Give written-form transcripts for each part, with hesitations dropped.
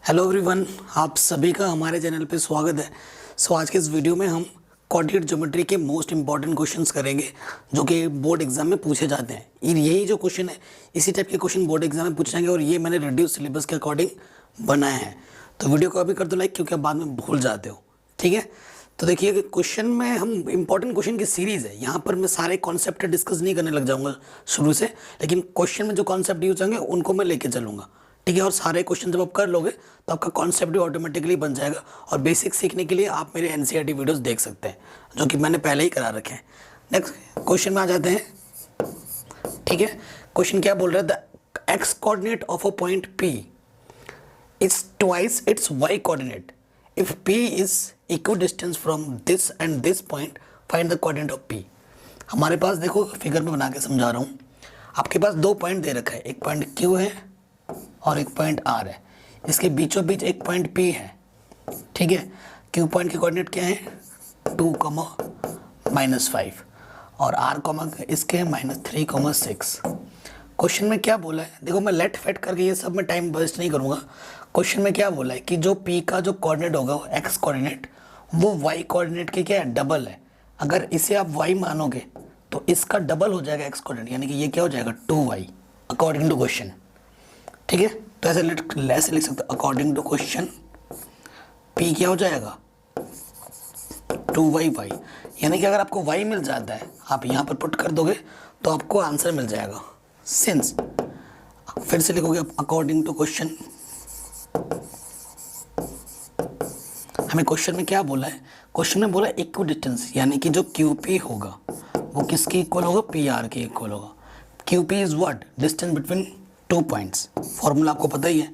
Hello everyone, आप सभी का हमारे चैनल पे स्वागत है। आज के इस वीडियो में हम कोऑर्डिनेट ज्योमेट्री के मोस्ट इंपॉर्टेंट क्वेश्चंस करेंगे जो कि बोर्ड एग्जाम में पूछे जाते हैं। यही जो क्वेश्चन है इसी टाइप के क्वेश्चन बोर्ड एग्जाम में पूछे जाएंगे और ये मैंने रिड्यूस सिलेबस के अकॉर्डिंग बनाए हैं। तो वीडियो को अभी कर दो लाइक, क्योंकि आप बाद में भूल जाते हो। ठीक है, तो देखिए क्वेश्चन में हम इंपॉर्टेंट क्वेश्चन की सीरीज़ है। यहाँ पर मैं सारे कॉन्सेप्ट डिस्कस नहीं करने लग जाऊँगा शुरू से, लेकिन क्वेश्चन में जो कॉन्सेप्ट यूज होंगे उनको मैं लेके चलूँगा। ठीक है, और सारे क्वेश्चन जब आप कर लोगे तो आपका कॉन्सेप्ट भी ऑटोमेटिकली बन जाएगा। और बेसिक सीखने के लिए आप मेरे एनसीईआरटी वीडियोस देख सकते हैं, जो कि मैंने पहले ही करा रखे हैं। नेक्स्ट क्वेश्चन में आ जाते हैं। ठीक है, क्वेश्चन क्या बोल रहा है? The x coordinate of a point P is twice its y coordinate if P is equidistant from this and this point, find the coordinate of P. हमारे पास देखो, फिगर में बना के समझा रहा हूँ। आपके पास दो पॉइंट दे रखा है, एक पॉइंट क्यू है और एक पॉइंट आर है। इसके बीचों बीच एक पॉइंट पी है। ठीक है, क्यू पॉइंट के कोऑर्डिनेट क्या है? 2, -5 और आर इसके -3, 6। क्वेश्चन में क्या बोला है? देखो, मैं लेट फेट करके ये सब में टाइम वेस्ट नहीं करूँगा। क्वेश्चन में क्या बोला है कि जो पी का जो कोऑर्डिनेट होगा वो एक्स कोऑर्डिनेट, वो वाई कोऑर्डिनेट के क्या है? डबल है। अगर इसे आप वाई मानोगे तो इसका डबल हो जाएगा एक्स कोऑर्डिनेट, यानी कि ये क्या हो जाएगा? 2y according to question. ठीक है, तो ऐसे लिख सकते हो अकॉर्डिंग टू क्वेश्चन p क्या हो जाएगा? 2y, यानी कि अगर आपको y मिल जाता है, आप यहाँ पर पुट कर दोगे तो आपको आंसर मिल जाएगा। सिंस फिर से लिखोगे अकॉर्डिंग टू क्वेश्चन। हमें क्वेश्चन में क्या बोला है? क्वेश्चन में बोला इक्व डिस्टेंस, यानी कि जो QP होगा वो किसके इक्वल होगा? PR के इक्वल होगा। QP is what? Distance between 2 points. Formula आपको पता ही है,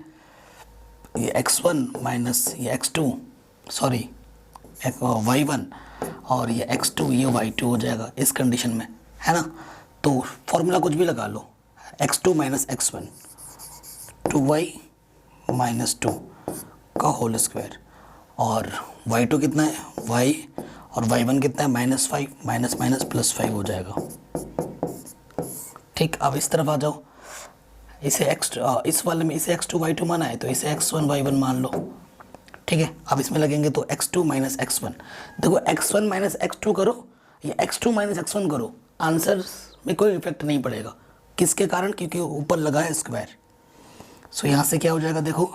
ये x1 माइनस ये x2, सॉरी y1 और ये x2 ये y2 हो जाएगा इस कंडीशन में, है ना। तो फॉर्मूला कुछ भी लगा लो, x2 minus x1, 2y minus 2 का होल स्क्वायर, और y2 कितना है? y, और y1 कितना है? -5, माइनस माइनस +5 हो जाएगा। ठीक, अब इस तरफ आ जाओ। इसे इस वाले में इसे x2 y2 माना है तो इसे x1 y1 मान लो। ठीक है, अब इसमें लगेंगे तो x2 माइनस x1। देखो, x1 माइनस x2 करो या x2 माइनस x1 करो, आंसर में कोई इफेक्ट नहीं पड़ेगा। किसके कारण? क्योंकि ऊपर लगा है स्क्वायर। सो यहाँ से क्या हो जाएगा? देखो,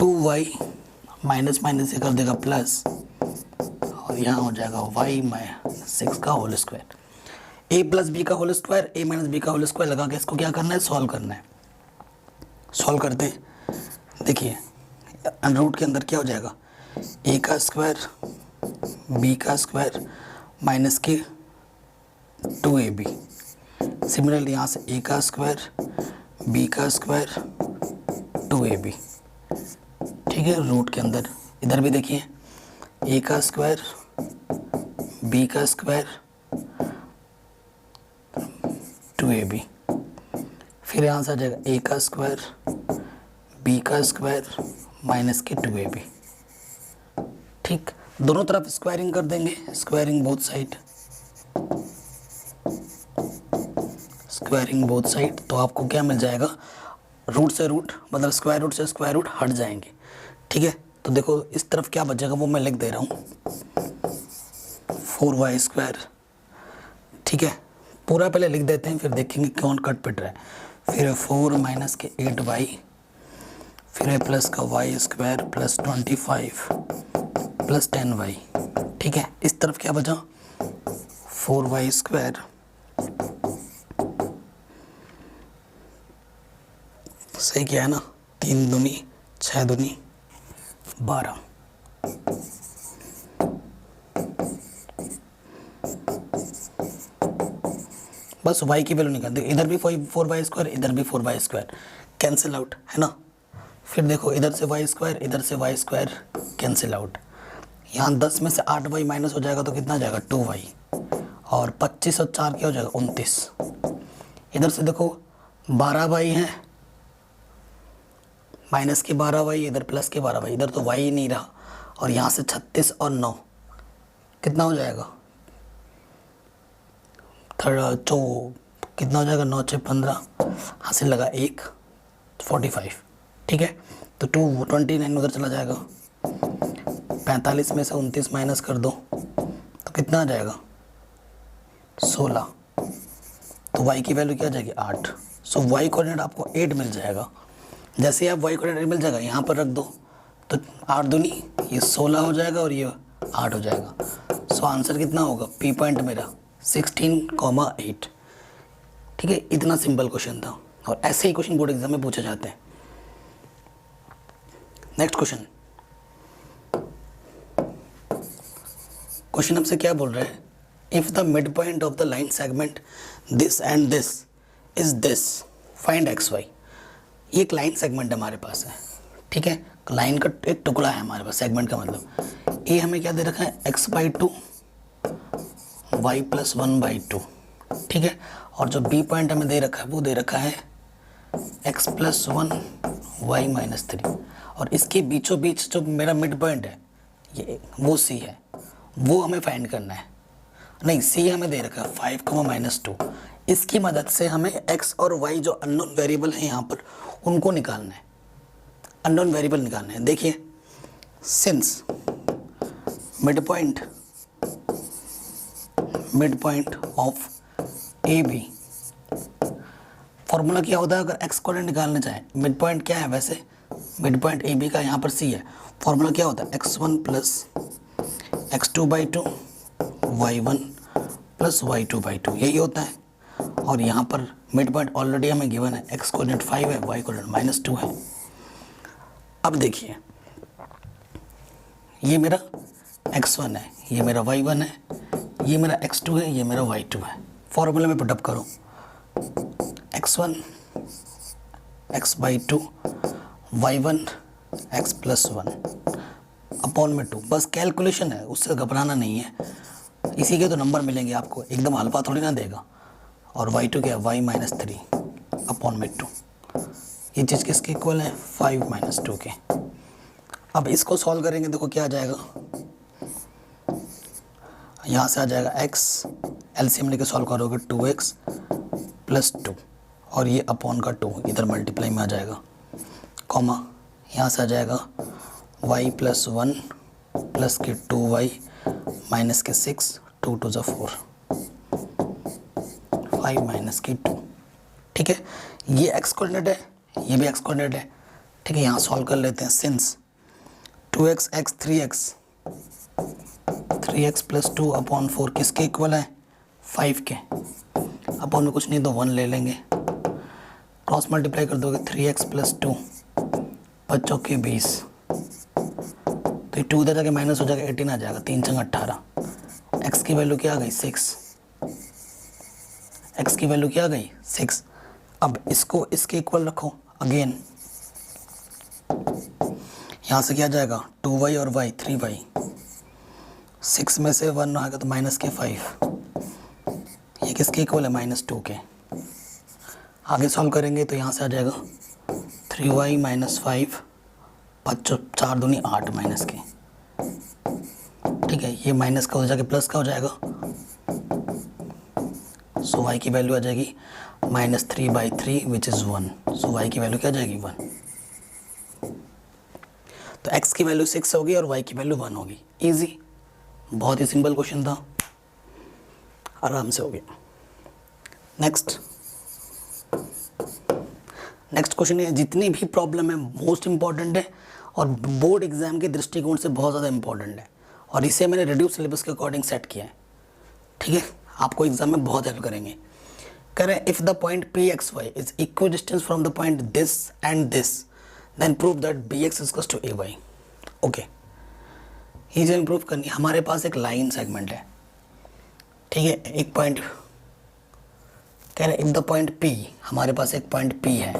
2y माइनस माइनस से कर देगा प्लस, और यहाँ हो जाएगा y-6 का whole square. a plus B का whole square, a minus B का होल स्क्वायर लगा के इसको क्या करना है? सॉल्व करना है। सॉल्व करते हैं, देखिए रूट के अंदर क्या हो जाएगा? a का स्क्वायर b का स्क्वायर माइनस के 2ab। सिमिलरली यहाँ से a का स्क्वायर b का स्क्वायर 2ab। ठीक है, रूट के अंदर इधर भी देखिए, a का स्क्वायर b का स्क्वायर 2ab। फिर यहाँ से आ जाएगा a का स्क्वायर b का स्क्वायर माइनस के 2ab। ठीक, दोनों तरफ स्क्वायरिंग कर देंगे, squaring both side, squaring both side. तो आपको क्या मिल जाएगा? रूट से रूट, मतलब स्क्वायर रूट से स्क्वायर रूट हट जाएंगे। ठीक है, तो देखो इस तरफ क्या बचेगा वो मैं लिख दे रहा हूँ, 4y स्क्वायर। ठीक है, पूरा पहले लिख देते हैं, फिर देखेंगे कौन कट पिट रहा है। फिर 4 माइनस के 8y, फिर है प्लस का y square plus 25 plus 10y। ठीक है, इस तरफ क्या बचा? 4y स्क्वायर सही क्या है ना, 3 दूनी 6 दूनी 12। बस y की वैल्यू निकाल दे, इधर भी 4y स्क्वायर, इधर भी 4y स्क्वायर, कैंसिल आउट, है ना। फिर देखो इधर से y स्क्वायर, इधर से y स्क्वायर, कैंसिल आउट। यहाँ 10 में से 8y माइनस हो जाएगा तो कितना जाएगा? 2y, और 25 और 4 क्या हो जाएगा? 29। इधर से देखो 12y है, माइनस के 12y, इधर प्लस के 12y, इधर तो y ही नहीं रहा। और यहाँ से 36 और 9 कितना हो जाएगा? कितना हो जाएगा? 9 6 15, हासिल लगा 1, 45। ठीक है, तो 229 उधर चला जाएगा, 45 में से 29 माइनस कर दो तो कितना आ जाएगा 16, तो y की वैल्यू क्या आ जाएगी 8। सो y कोऑर्डिनेट आपको 8 मिल जाएगा। जैसे आप y कोऑर्डिनेट मिल जाएगा यहाँ पर रख दो तो 8 दूनी ये 16 हो जाएगा और ये 8 हो जाएगा। सो आंसर कितना होगा, पी पॉइंट मेरा 16,8। ठीक है, इतना सिंपल क्वेश्चन था और ऐसे ही क्वेश्चन बोर्ड एग्जाम में पूछे जाते हैं। नेक्स्ट क्वेश्चन, क्वेश्चन हमसे क्या बोल रहा है, if the mid point of the line segment this and this is this find x y. ये एक लाइन सेगमेंट हमारे पास है, ठीक है, लाइन का एक टुकड़ा है हमारे पास, सेगमेंट का मतलब। ये हमें क्या दे रखा है x/2 y+1/2, ठीक है, और जो b पॉइंट हमें दे रखा है वो दे रखा है x+1 y-3, और इसके बीचों बीच जो मेरा मिड पॉइंट है ये वो c है, वो हमें फाइंड करना है। नहीं, c हमें दे रखा है 5, -2। इसकी मदद से हमें x और y जो अननोन वेरिएबल है यहाँ पर उनको निकालना है, अननोन वेरिएबल निकालना है। देखिए, since mid point of A B, formula क्या होता है अगर x कोऑर्डिनेट निकालना चाहे, मिड पॉइंट क्या है वैसे, मिड पॉइंट ए बी का यहाँ पर c है, फॉर्मूला क्या होता है x1 + x2/2 y1 + y2/2, यही होता है। और यहाँ पर मिड पॉइंट ऑलरेडी हमें गिवन है, x कोऑर्डिनेट 5 है, y कोऑर्डिनेट -2 है। अब देखिए, ये मेरा x1 है, ये मेरा y1 है, ये मेरा x2 है, ये मेरा y2 है। फॉर्मूले में पुटअप करो, x1 x/2 y1 x+1 upon में 2। बस कैलकुलेशन है, उससे घबराना नहीं है, इसी के तो नंबर मिलेंगे आपको, एकदम अल्फा थोड़ी ना देगा। और y2 क्या है, y-3 अपॉन में 2। ये चीज़ किसके इक्वल है, 5 - 2 के। अब इसको सॉल्व करेंगे, देखो क्या आ जाएगा, यहाँ से आ जाएगा x, एलसीएम लेके सॉल्व करोगे 2x + 2 और ये अपॉन का 2 इधर मल्टीप्लाई में आ जाएगा, कॉमा यहाँ से आ जाएगा y+1 प्लस के 2y माइनस के 6, 2 × 2 = 4, 5 - 2। ठीक है, ये x कोऑर्डिनेट है, ये भी x कोऑर्डिनेट है। ठीक है, यहाँ सॉल्व कर लेते हैं। Since 2x x 3x + 2 upon 4 किसके इक्वल है, 5 के। अपॉन में कुछ नहीं तो 1 ले लेंगे, क्रॉस मल्टीप्लाई कर दोगे 3x + 2 बच्चों के 20, तो ये 2 उधर जाके माइनस हो जाएगा, 18 आ जाएगा, 3 × 18। x की वैल्यू क्या आ गई, 6। x की वैल्यू क्या आ गई, 6। अब इसको इसके इक्वल रखो अगेन, यहाँ से क्या जाएगा 2y और y 3y, 6 में से 1 आएगा तो माइनस के 5, ये किसके इक्वल है, -2 के। आगे सॉल्व करेंगे तो यहाँ से आ जाएगा 3y - 5, 5 4 दूनी 8 माइनस के। ठीक है, ये माइनस का हो जाके प्लस का हो जाएगा, सो y की वैल्यू आ जाएगी -3/3 विच इज़ 1। सो y की वैल्यू क्या आ जाएगी, 1। तो x की वैल्यू 6 होगी और y की वैल्यू 1 होगी। इजी, बहुत ही सिंपल क्वेश्चन था, आराम से हो गया। नेक्स्ट क्वेश्चन है, जितनी भी प्रॉब्लम है मोस्ट इंपॉर्टेंट है और बोर्ड एग्जाम के दृष्टिकोण से बहुत ज़्यादा इंपॉर्टेंट है, और इसे मैंने रिड्यूस सिलेबस के अकॉर्डिंग सेट किया है। ठीक है, आपको एग्जाम में बहुत हेल्प करेंगे। कह रहे हैं if the point PXY is equal distance from the point this and this then prove that BX = AY। Okay, ये जो इम्प्रूव करनी है, हमारे पास एक लाइन सेगमेंट है। ठीक है, एक पॉइंट कह रहे हैं इफ द पॉइंट P, हमारे पास एक पॉइंट P है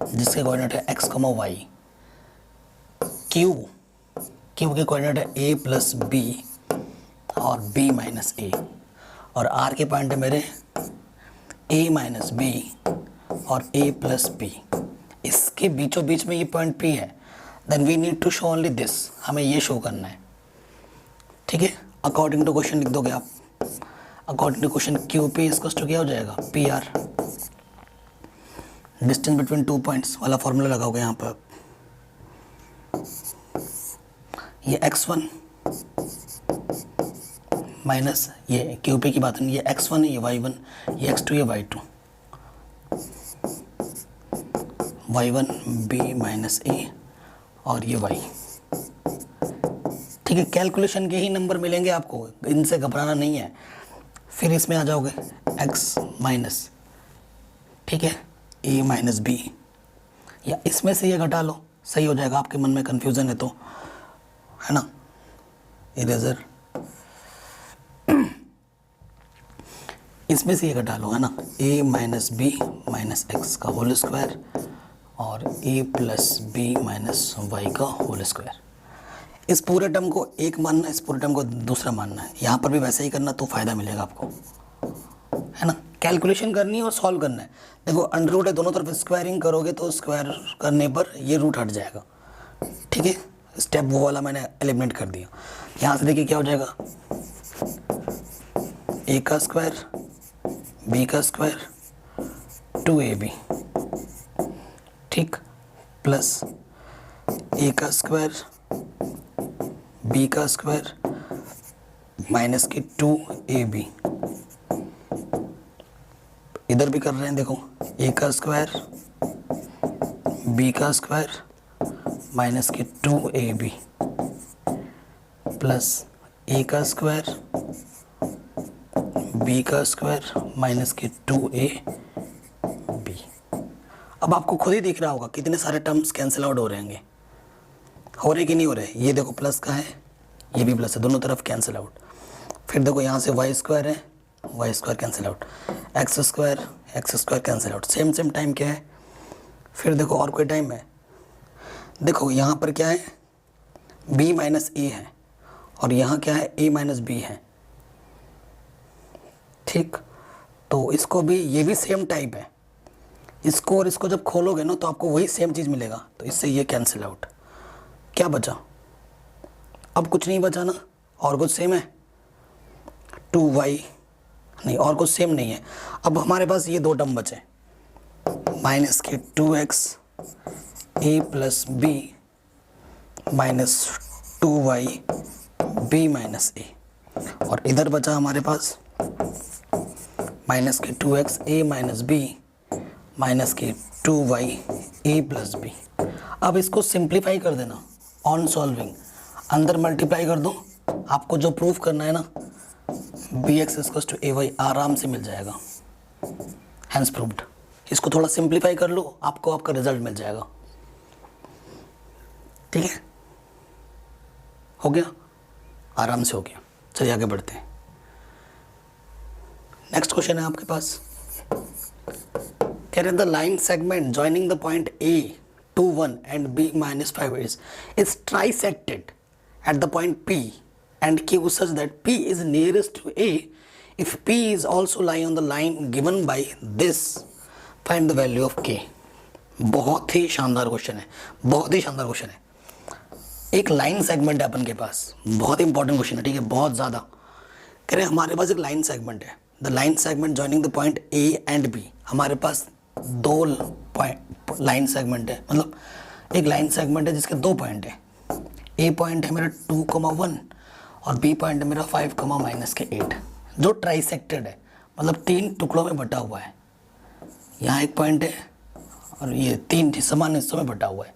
जिसके कोऑर्डिनेट है x, y। Q के कोऑर्डिनेट है a + b और b - a, और R के पॉइंट है मेरे a - b और a + b। इसके बीचों बीच में ये पॉइंट P है, then we need to show only this, हमें ये शो करना है। ठीक है, अकॉर्डिंग टू क्वेश्चन लिख दोगे आप, अकॉर्डिंग टू क्वेश्चन QP = क्या हो जाएगा, PR, डिस्टेंस बिटवीन 2 पॉइंट्स वाला फॉर्मूला लगाओगे यहाँ पर। ये x1 माइनस ये QP की बात नहीं, ये x1 है, ये y1, ये x2, ये y2, y1 b minus a और ये y। ठीक है, कैलकुलेशन के ही नंबर मिलेंगे आपको, इनसे घबराना नहीं है। फिर इसमें आ जाओगे x माइनस, ठीक है, a माइनस b, या इसमें से ये घटा लो, सही हो जाएगा। आपके मन में कन्फ्यूज़न है तो, है ना, इरेजर, इसमें से ये घटा लो, है ना, a minus B minus x का होल स्क्वायर और a plus B minus y का होल स्क्वायर। इस पूरे टर्म को एक मानना, इस पूरे टर्म को दूसरा मानना है। यहाँ पर भी वैसे ही करना तो फ़ायदा मिलेगा आपको, है ना। कैलकुलेशन करनी है और सॉल्व करना है। देखो अंडर रूट है, दोनों तरफ स्क्वायरिंग करोगे तो स्क्वायर करने पर ये रूट हट जाएगा, ठीक है। स्टेप वो वाला मैंने एलिमिनेट कर दिया। यहाँ से देखिए क्या हो जाएगा, a का स्क्वायर b का स्क्वायर 2ab, ठीक, प्लस a का स्क्वायर b का स्क्वायर माइनस की 2ab। इधर भी कर रहे हैं, देखो a का स्क्वायर b का स्क्वायर माइनस की 2ab प्लस a का स्क्वायर b का स्क्वायर माइनस की 2ab। अब आपको खुद ही दिख रहा होगा कितने सारे टर्म्स कैंसिल आउट हो रहेंगे, हो रहे कि नहीं हो रहे। ये देखो प्लस का है, ये भी प्लस है, दोनों तरफ कैंसिल आउट। फिर देखो यहाँ से वाई स्क्वायर है, y square cancel out, x square cancel out. Same time क्या है। फिर देखो और कोई टाइम है, देखो यहाँ पर क्या है, b माइनस ए है और यहाँ क्या है, a माइनस बी है, ठीक। तो इसको भी, ये भी सेम टाइप है। इसको और इसको जब खोलोगे ना तो आपको वही सेम चीज़ मिलेगा, तो इससे ये कैंसिल आउट। क्या बचा, अब कुछ नहीं बचा ना, और कुछ सेम है, 2y नहीं, और कुछ सेम नहीं है। अब हमारे पास ये दो टर्म बचे, माइनस के 2x a plus B minus 2y b minus a, और इधर बचा हमारे पास माइनस के 2x a minus B minus के 2y a प्लस बी। अब इसको सिंप्लीफाई कर देना ऑन सॉल्विंग, अंदर मल्टीप्लाई कर दो। आपको जो प्रूफ करना है ना, bx इक्वल्स टू ay आराम से मिल जाएगा, हैंस प्रूव्ड। इसको थोड़ा सिंप्लीफाई कर लो, आपको आपका रिजल्ट मिल जाएगा, ठीक है। हो गया, आराम से हो गया। चलिए आगे बढ़ते हैं। नेक्स्ट क्वेश्चन है आपके पास, कह रहे the line segment joining the point A to 1 and B minus 5 is trisected at the point P and Q such that P is nearest to A. If P is also lie on the line given by this, find the value of K. बहुत ही शानदार question है, बहुत ही शानदार question है। एक line segment है अपन के पास, बहुत इंपॉर्टेंट क्वेश्चन है, ठीक है, बहुत ज़्यादा। कह रहे हैं हमारे पास एक लाइन सेगमेंट है, the line segment joining the point A and B। हमारे पास दो लाइन सेगमेंट है, मतलब एक लाइन सेगमेंट है जिसके दो पॉइंट है। A पॉइंट है मेरा 2,1 और B पॉइंट है मेरा 5,-8, जो ट्राइसेक्टेड है, मतलब तीन टुकड़ों में बटा हुआ है। यहाँ एक पॉइंट है और ये तीन समान हिस्सों में बटा हुआ है,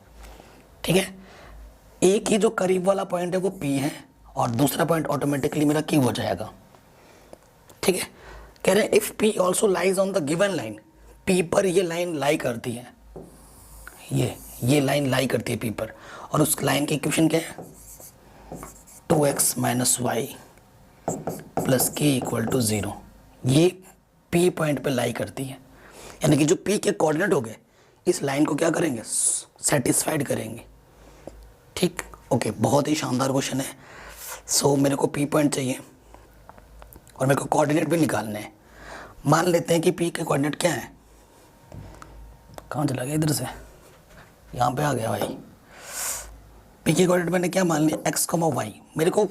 ठीक है। एक ही जो करीब वाला पॉइंट है वो P है और दूसरा पॉइंट ऑटोमेटिकली मेरा Q हो जाएगा, ठीक है। कह रहे हैं if P also lies on the given line, P पर ये लाइन लाई करती है, ये लाइन लाई करती है P पर, और उस लाइन की इक्वेशन क्या है, 2x माइनस वाई प्लस के इक्वल टू 0। ये P पॉइंट पे लाई करती है, यानी कि जो P के कोऑर्डिनेट हो गए इस लाइन को क्या करेंगे, सेटिस्फाइड करेंगे, ठीक। ओके, बहुत ही शानदार क्वेश्चन है। सो मेरे को P पॉइंट चाहिए और मेरे को कोऑर्डिनेट भी निकालने हैं। मान लेते हैं कि P के कोऑर्डिनेट क्या है, कहाँ चला गया, इधर से यहाँ पे आ गया भाई। P के कोऑर्डिनेट मैंने क्या मान लिया, x, y। मेरे को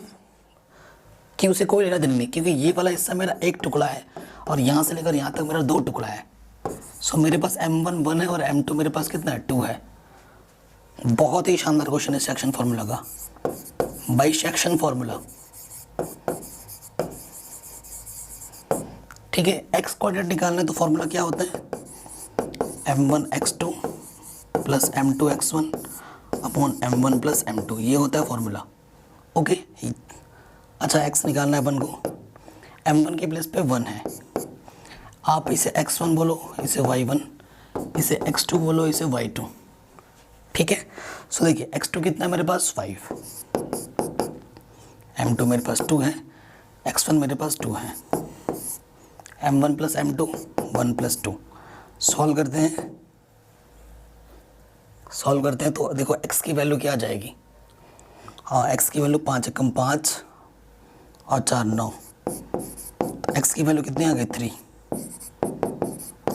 Q से कोई लेना देना नहीं, क्योंकि ये वाला हिस्सा मेरा एक टुकड़ा है और यहाँ से लेकर यहाँ तक मेरा दो टुकड़ा है। सो मेरे पास m1 1 है और m2 मेरे पास कितना है, 2 है। बहुत ही शानदार क्वेश्चन है सेक्शन फॉर्मूला का, बाइसेक्शन फॉर्मूला, ठीक है। एक्स कोऑर्डिनेट निकालना है तो फॉर्मूला क्या होता है, m1 x2 plus m2 x1 upon m1 plus m2, ये होता है फॉर्मूला, ओके। अच्छा एक्स निकालना है अपन को, m1 के प्लेस पे 1 है, आप इसे x1 बोलो, इसे y1, इसे x2 बोलो, इसे y2, ठीक है। सो देखिए x2 कितना है मेरे पास 5, m2 मेरे पास 2 है, x1 मेरे पास 2 है, m1 plus m2 1 plus 2। Solve करते हैं तो देखो x की वैल्यू क्या आ जाएगी, हाँ x की वैल्यू 5 एकम 5 और 4 9, तो x की वैल्यू कितनी आ गई 3,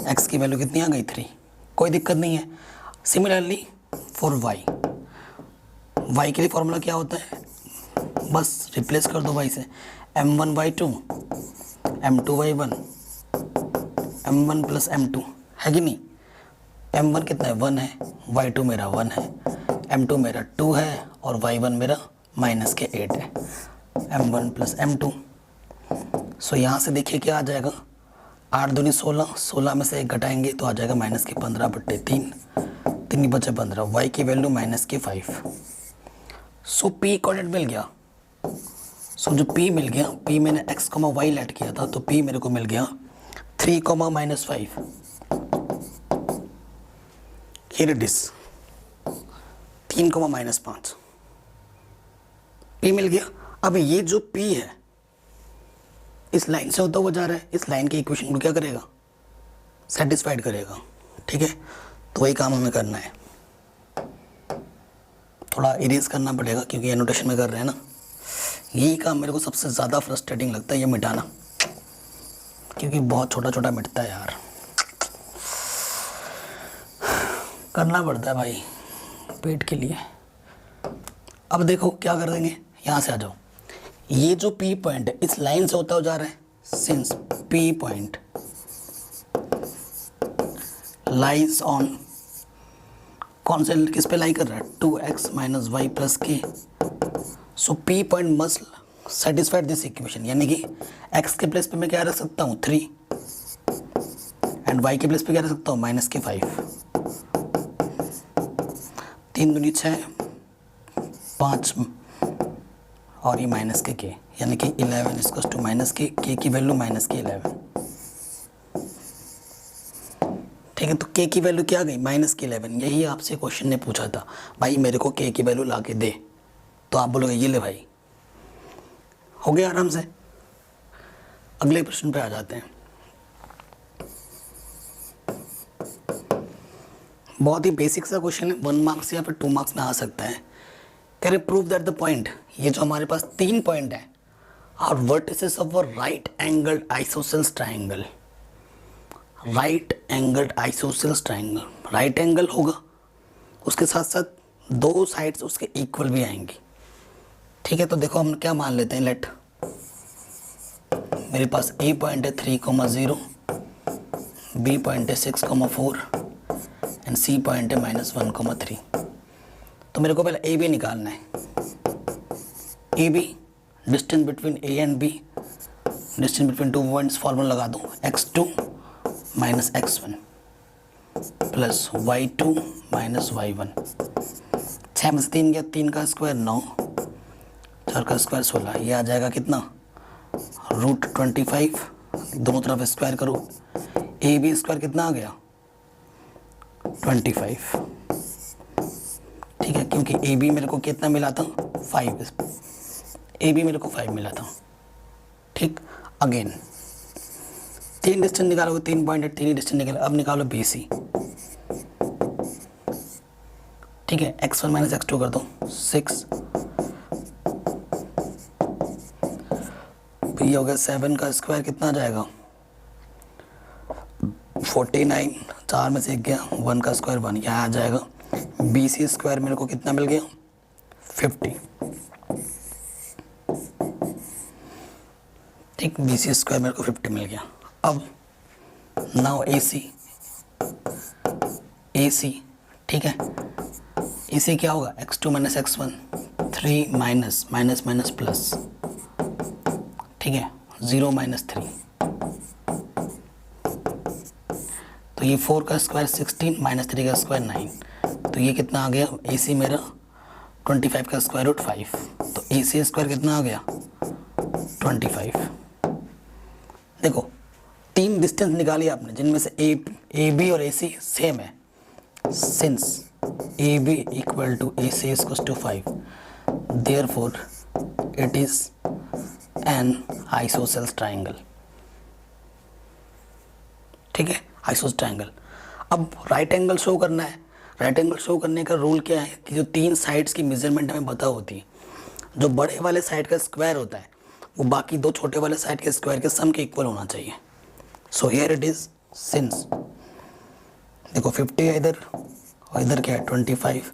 x की वैल्यू कितनी आ गई 3, कोई दिक्कत नहीं है। सिमिलरली फॉर y के लिए फॉर्मूला क्या होता है, बस रिप्लेस कर दो y से, m1 y2 m2 y1 m1 plus m2, है कि नहीं। m1 कितना है 1 है, y2 मेरा 1 है, m2 मेरा 2 है और y1 मेरा माइनस के 8 है, m1 प्लस m2। सो यहाँ से देखिए क्या आ जाएगा, 8 दूनी 16, 16 में से 1 घटाएंगे तो आ जाएगा माइनस के 15/3, 3 बचे 15, y की वैल्यू माइनस के 5। सो p कोऑर्डिनेट मिल गया। सो जो p मिल गया, p मैंने x, y लेट किया था, तो p मेरे को मिल गया 3, -5, here it is 3, -5, p मिल गया। अब ये जो p है इस लाइन से होता हुआ जा रहा है, इस लाइन के इक्वेशन को क्या करेगा, सेटिस्फाइड करेगा, ठीक है। तो वही काम हमें करना है, थोड़ा इरेज करना पड़ेगा क्योंकि एनोटेशन में कर रहे हैं ना, यही काम मेरे को सबसे ज़्यादा फ्रस्ट्रेटिंग लगता है, ये मिटाना, क्योंकि बहुत छोटा छोटा मिटता है यार, करना पड़ता है भाई पेट के लिए। अब देखो क्या कर देंगे, यहाँ से आ जाओ, ये जो P पॉइंट है इस लाइन से होता हुआ जा रहा है, since P point lies on, कौन से किस पे लाई कर रहा है, 2x - y + k। So P point must satisfied this equation, यानी कि x के प्लेस पे मैं क्या रख सकता हूँ 3 एंड y के प्लेस पे क्या रख सकता हूँ -5, 3 दूनी 6, 5 और ये माइनस के k, यानी कि 11 इक्वल्स टू -k की वैल्यू -11, ठीक है। तो k की वैल्यू क्या गई -11, यही आपसे क्वेश्चन ने पूछा था, भाई मेरे को k की वैल्यू ला के दे, तो आप बोलोगे ये ले भाई, हो गया आराम से। अगले प्रश्न पे आ जाते हैं, बहुत ही बेसिक सा क्वेश्चन है, 1 मार्क्स या फिर 2 मार्क्स में आ सकता है। कह रहे प्रूव दैट द पॉइंट, ये जो हमारे पास 3 पॉइंट है और vertices of a right angled isosceles triangle, right angled isosceles triangle, right angle होगा, उसके साथ साथ 2 साइड्स उसके इक्वल भी आएंगी, ठीक है। तो देखो हम क्या मान लेते हैं, लेट मेरे पास ए पॉइंट है 3,0, बी पॉइंट है 6,4 एंड सी पॉइंट है -1,3। तो मेरे को पहले ए बी निकालना है, A B distance between A and B, distance between 2 points, formula लगा दूँ x2 - x1 plus y2 - y1, 6 में से 3 गया, 3 का स्क्वायर 9, 4 का स्क्वायर 16, ये आ जाएगा कितना √25, दोनों तरफ स्क्वायर करो, ए बी स्क्वायर कितना आ गया 25, ठीक है, क्योंकि ए बी मेरे को कितना मिला था 5, ए बी मेरे को 5 मिला था, ठीक। अगेन 3 डिस्टेंस निकालोगे, 3 पॉइंट है, 3 ही डिस्टेंस निकालो, अब निकालो बी सी, ठीक है। x1 - x2 कर दो 6, ये हो गया 7 का स्क्वायर कितना आ जाएगा 49, 4 में से 1 गया, 1 का स्क्वायर 1, यहाँ आ जाएगा बी सी स्क्वायर मेरे को कितना मिल गया 50, ठीक, बी सी स्क्वायर मेरे को 50 मिल गया। अब नाउ ए सी, ठीक है, ए सी क्या होगा x2 - x1 3 minus minus minus plus, ठीक है, 0 माइनस 3, तो ये 4 का स्क्वायर 16 माइनस 3 का स्क्वायर 9, तो ये कितना आ गया AC मेरा 25 का स्क्वायर रूट 5, तो AC स्क्वायर कितना आ गया 25। देखो 3 डिस्टेंस निकाली आपने जिनमें से AB और AC सेम है, since AB equal to AC equal to 5, therefore it is an isosceles triangle, ठीक है, आइसोसेल्स ट्राइंगल। अब राइट एंगल शो करना है, राइट एंगल शो करने का रूल क्या है कि जो 3 साइड्स की मेजरमेंट हमें पता होती है, जो बड़े वाले साइड का स्क्वायर होता है वो बाकी 2 छोटे वाले साइड के स्क्वायर के सम के इक्वल होना चाहिए। So here it is since, देखो 50 है इधर और इधर क्या है 25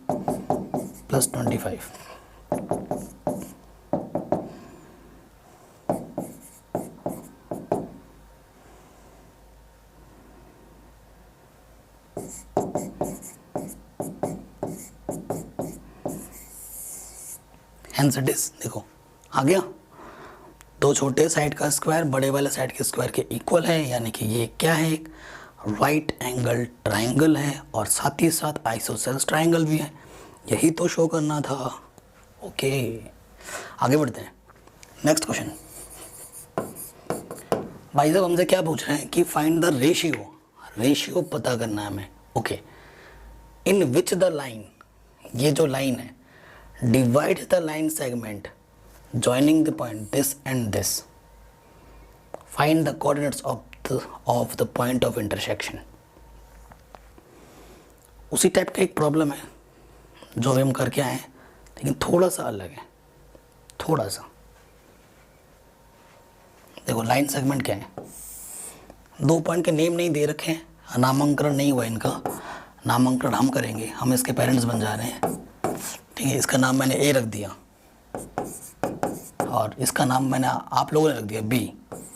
प्लस 25, हेंस इट इज, देखो आ गया, 2 छोटे साइड का स्क्वायर बड़े वाले साइड के स्क्वायर के इक्वल है, यानी कि ये क्या है एक राइट एंगल ट्राइंगल है और साथ ही साथ आइसोसेल्स ट्राइंगल भी है, यही तो शो करना था। ओके आगे बढ़ते हैं, नेक्स्ट क्वेश्चन। भाई साहब हमसे क्या पूछ रहे हैं कि फाइंड द रेशियो, रेशियो पता करना है हमें। Okay, in which the line, ये जो लाइन है divide the line segment joining the point this and this, find the coordinates of the point of intersection। उसी टाइप का एक प्रॉब्लम है जो हम करके आए हैं, लेकिन थोड़ा सा अलग है, थोड़ा सा। देखो लाइन सेगमेंट क्या है, 2 पॉइंट के नेम नहीं दे रखे हैं, नामांकन नहीं हुआ इनका, नामांकन हम करेंगे, हम इसके पेरेंट्स बन जा रहे हैं, ठीक है। इसका नाम मैंने A रख दिया और इसका नाम मैंने आप लोगों ने रख दिया B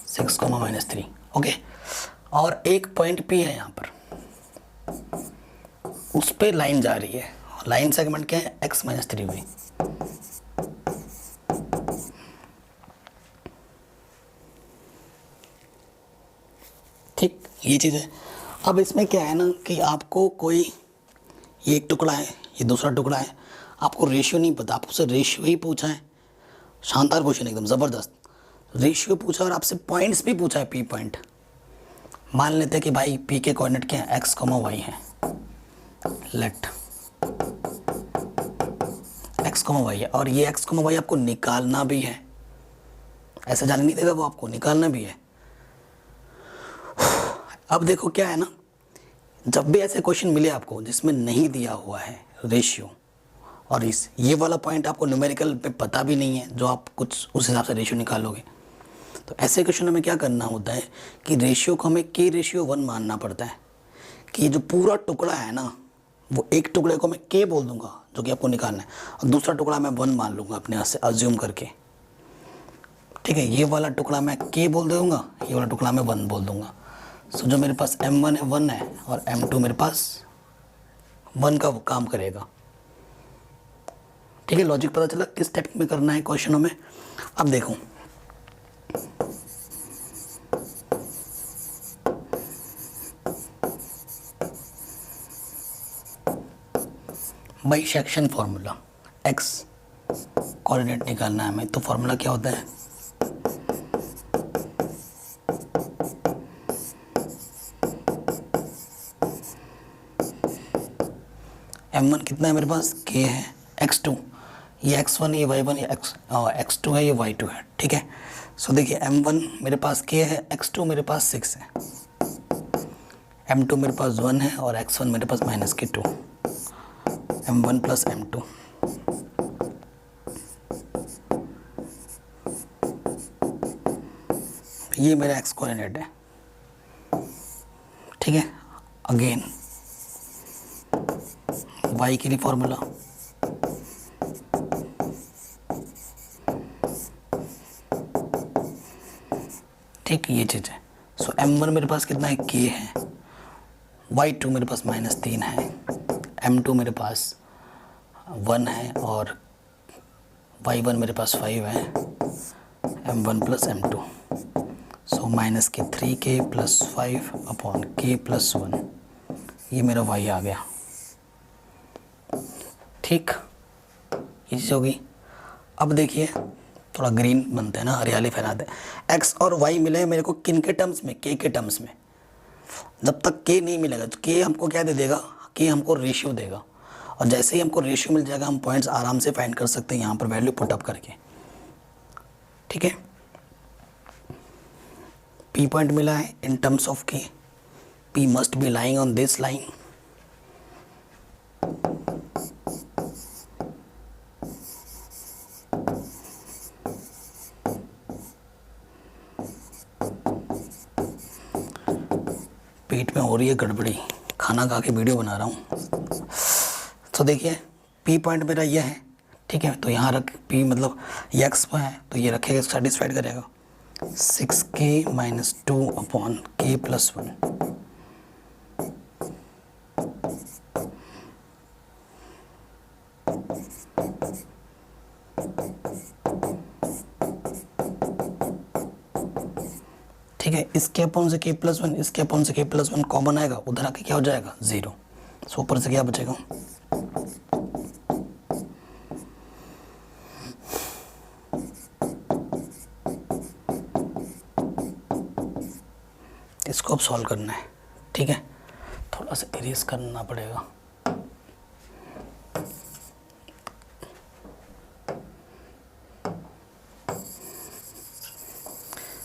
6,-3, ओके। और एक पॉइंट P है यहाँ पर, उस पे लाइन जा रही है, लाइन सेगमेंट क्या है X-3V। ठीक, ये चीज़ है। अब इसमें क्या है ना कि आपको कोई, ये एक टुकड़ा है, ये दूसरा टुकड़ा है, आपको रेशियो नहीं पता, आपसे रेशियो ही पूछा है, शानदार क्वेश्चन एकदम ज़बरदस्त, रेशियो पूछा और आपसे पॉइंट्स भी पूछा है, पी पॉइंट। मान लेते हैं कि भाई पी के कोऑर्डिनेट क्या है, x, y है, लेट x, y है, और ये x, y आपको निकालना भी है, ऐसा जाने नहीं देगा वो, आपको निकालना भी है। अब देखो क्या है ना, जब भी ऐसे क्वेश्चन मिले आपको जिसमें नहीं दिया हुआ है रेशियो, और ये वाला पॉइंट आपको न्यूमेरिकल पे पता भी नहीं है, जो आप कुछ उस हिसाब से रेशियो निकालोगे, तो ऐसे क्वेश्चन में क्या करना होता है कि रेशियो को हमें K/1 मानना पड़ता है, कि ये जो पूरा टुकड़ा है ना, वो एक टुकड़े को मैं K बोल दूंगा जो कि आपको निकालना है, और दूसरा टुकड़ा मैं 1 मान लूँगा अपने हाथ से अज्यूम करके, ठीक है। ये वाला टुकड़ा मैं K बोल दूँगा, ये वाला टुकड़ा मैं 1 बोल दूँगा। सो जो मेरे पास M1 है 1 है, और M2 मेरे पास 1 का वो काम करेगा, ठीक है। लॉजिक पता चला किस टाइप में करना है क्वेश्चनों में। अब देखो by section formula, x coordinate निकालना है हमें, तो फॉर्मूला क्या होता है, M1 कितना है मेरे पास, K है, x2 ये x1 ये y1 ये x2 है, ये y2 है, ठीक है। सो देखिए M1 मेरे पास K है, x2 मेरे पास 6 है, M2 मेरे पास 1 है, और x1 मेरे पास -K2, M1 प्लस M2। ये मेरा x कोऑर्डिनेट है, ठीक है। अगेन y के लिए फॉर्मूला, ठीक, ये चीज़ है। सो M1 मेरे पास कितना है, K है, y2 मेरे पास -3 है, M2 मेरे पास 1 है, और y1 मेरे पास 5 है, m1 plus m2, so minus के 3k plus 5 upon k plus 1, ये मेरा y आ गया। ठीक, ये चीज़ होगी। अब देखिए थोड़ा ग्रीन बनते हैं ना, हरियाली फैलाते हैं। x और y मिले हैं मेरे को किन के टर्म्स में, k के टर्म्स में। जब तक k नहीं मिलेगा तो k हमको क्या दे देगा, k हमको रेशियो देगा, और जैसे ही हमको रेशियो मिल जाएगा हम पॉइंट्स आराम से फाइंड कर सकते हैं यहाँ पर वैल्यू पुट अप करके। ठीक है, p पॉइंट मिला है in terms of k, p must be lying on this line. पेट में हो रही है गड़बड़ी, खाना खा के वीडियो बना रहा हूँ। तो देखिए p पॉइंट मेरा यह है, ठीक है, तो यहाँ रख p मतलब x पर है तो ये रखेगा, सेटिस्फाइड करेगा 6k minus 2 upon k plus 1। ठीक है, इसके अपॉन से k प्लस 1, इसके अपॉन से k प्लस 1 कॉमन आएगा, उधर आके क्या हो जाएगा 0, सो ऊपर से क्या बचेगा, इसको अब सॉल्व करना है। ठीक है, थोड़ा सा इरेज करना पड़ेगा।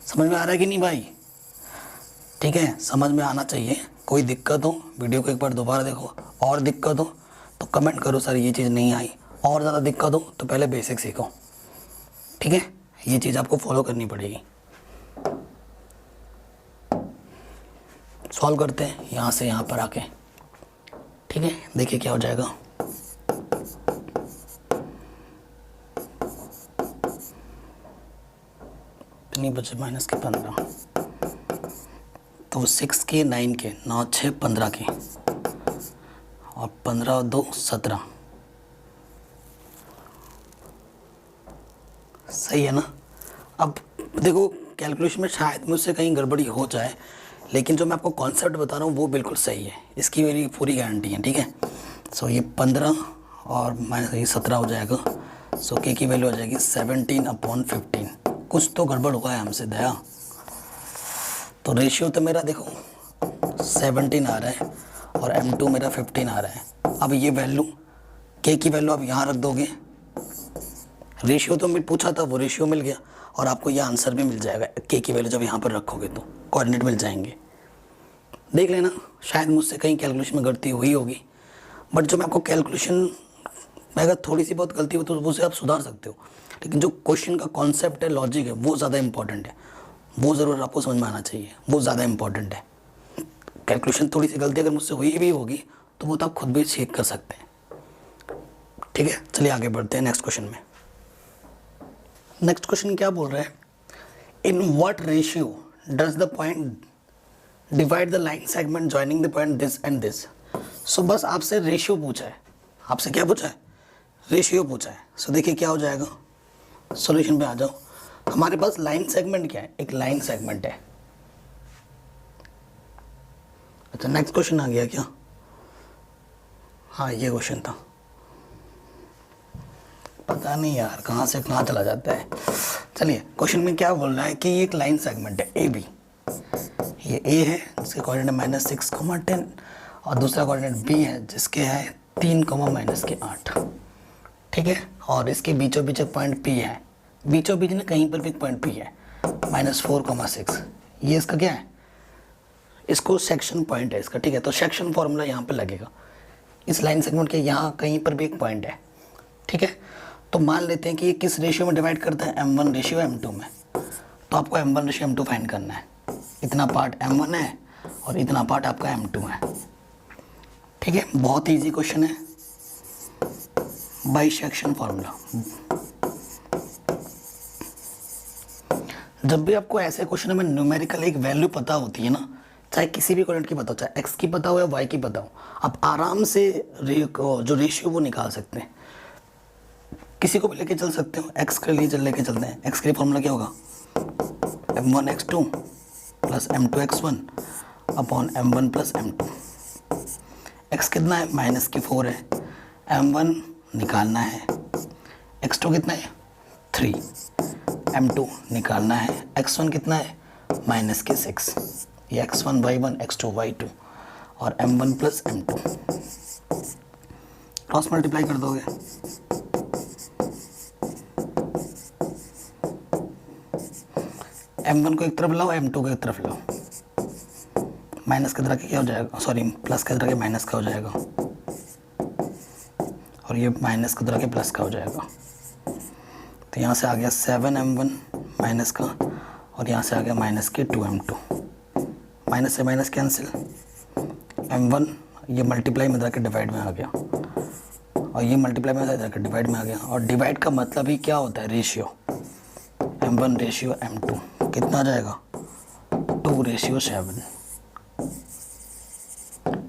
समझ में आ रहा है कि नहीं भाई? ठीक है, समझ में आना चाहिए। कोई दिक्कत हो वीडियो को एक बार दोबारा देखो, और दिक्कत हो तो कमेंट करो सर ये चीज़ नहीं आई, और ज़्यादा दिक्कत हो तो पहले बेसिक सीखो। ठीक है, ये चीज़ आपको फॉलो करनी पड़ेगी। सॉल्व करते हैं यहाँ से यहाँ पर आके। ठीक है, देखिए क्या हो जाएगा, इतनी बचे माइनस के 15, तो 6 के 9 के 9 6 15 के, और 15 और 2 17। सही है ना? अब देखो कैलकुलेशन में शायद मुझसे कहीं गड़बड़ी हो जाए, लेकिन जो मैं आपको कॉन्सेप्ट बता रहा हूँ वो बिल्कुल सही है, इसकी मेरी पूरी गारंटी है। ठीक है, सो ये 15 और माइनस ये 17 हो जाएगा, सो के की वैल्यू हो जाएगी 17 अपॉन 15। कुछ तो गड़बड़ हुआ है हमसे दया। तो रेशियो तो मेरा देखो 17 आ रहा है और m2 मेरा 15 आ रहा है। अब ये वैल्यू k की वैल्यू आप यहाँ रख दोगे, रेशियो तो मैं पूछा था वो रेशियो मिल गया, और आपको ये आंसर भी मिल जाएगा। k की वैल्यू जब यहाँ पर रखोगे तो कोऑर्डिनेट मिल जाएंगे। देख लेना, शायद मुझसे कहीं कैलकुलेशन में गलती हुई होगी, बट जो मैं आपको कैलकुलेशन में अगर थोड़ी सी बहुत गलती हो तो उसे आप सुधार सकते हो, लेकिन जो क्वेश्चन का कॉन्सेप्ट है, लॉजिक है, वो ज़्यादा इंपॉर्टेंट है, वो ज़रूर आपको समझ में आना चाहिए, वो ज़्यादा इंपॉर्टेंट है। कैलकुलेशन थोड़ी सी गलती अगर मुझसे हुई भी होगी तो वो तो आप खुद भी चेक कर सकते हैं। ठीक है, चलिए आगे बढ़ते हैं नेक्स्ट क्वेश्चन में। नेक्स्ट क्वेश्चन क्या बोल रहा है, in what ratio does the point divide the line segment joining the point this and this. So बस आपसे रेशियो पूछा है, आपसे क्या पूछा है, रेशियो पूछा है। सो देखिए क्या हो जाएगा, सॉल्यूशन पे आ जाओ। हमारे पास लाइन सेगमेंट क्या है, एक लाइन सेगमेंट है। अच्छा नेक्स्ट क्वेश्चन आ गया क्या? हाँ ये क्वेश्चन था, पता नहीं यार कहाँ से कहाँ चला जाता है। चलिए क्वेश्चन में क्या बोल रहा है कि ये एक लाइन सेगमेंट है ए बी, ये ए है जिसके कोऑर्डिनेट -6, 10 और दूसरा कोऑर्डिनेट बी है जिसके है 3, -8। ठीक है, और इसके बीचों बीच एक पॉइंट पी है, बीचों बीच ना कहीं पर भी एक पॉइंट पी है -4, 6। ये इसका क्या है, इसको सेक्शन पॉइंट है इसका। ठीक है, तो सेक्शन फॉर्मूला यहाँ पे लगेगा। इस लाइन सेगमेंट के यहाँ कहीं पर भी एक पॉइंट है। ठीक है, तो मान लेते हैं कि ये किस रेशियो में डिवाइड करता है, m1 रेशियो m2 में। तो आपको m1 रेशियो m2 फाइंड करना है। इतना पार्ट m1 है और इतना पार्ट आपका m2 है। ठीक है, बहुत ईजी क्वेश्चन है, बाई सेक्शन फॉर्मूला। जब भी आपको ऐसे क्वेश्चन में न्यूमेरिकल एक वैल्यू पता होती है ना, चाहे किसी भी कोऑर्डिनेट की पता हो, चाहे x की पता हो या y की पता हो, आप आराम से जो रेशियो वो निकाल सकते हैं। किसी को भी लेके चल सकते हो, एक्स के लिए लेके चलते हैं। एक्स के लिए फॉर्मूला क्या होगा, m1x2 plus m2x1 upon m1 plus m2। x कितना है, -4 है, m1 निकालना है, x2 कितना है 3, m2 निकालना है, x1 कितना है -6, ये x1 y1 x2 y2 और m1 plus m2 cross multiply कर दोगे, m1 को एक तरफ लाओ, m2 को एक तरफ लाओ, माइनस की तरह के क्या हो जाएगा, सॉरी प्लस की तरह के माइनस का हो जाएगा और ये माइनस की तरह के प्लस का हो जाएगा। तो यहाँ से आ गया 7m1 माइनस का और यहाँ से आ गया माइनस के 2m2, माइनस से माइनस कैंसिल, m1 ये मल्टीप्लाई में जाकर डिवाइड में आ गया और ये मल्टीप्लाई में जाकर डिवाइड में आ गया। और डिवाइड का मतलब ही क्या होता है, रेशियो, m1 रेशियो m2 कितना आ जाएगा 2:7।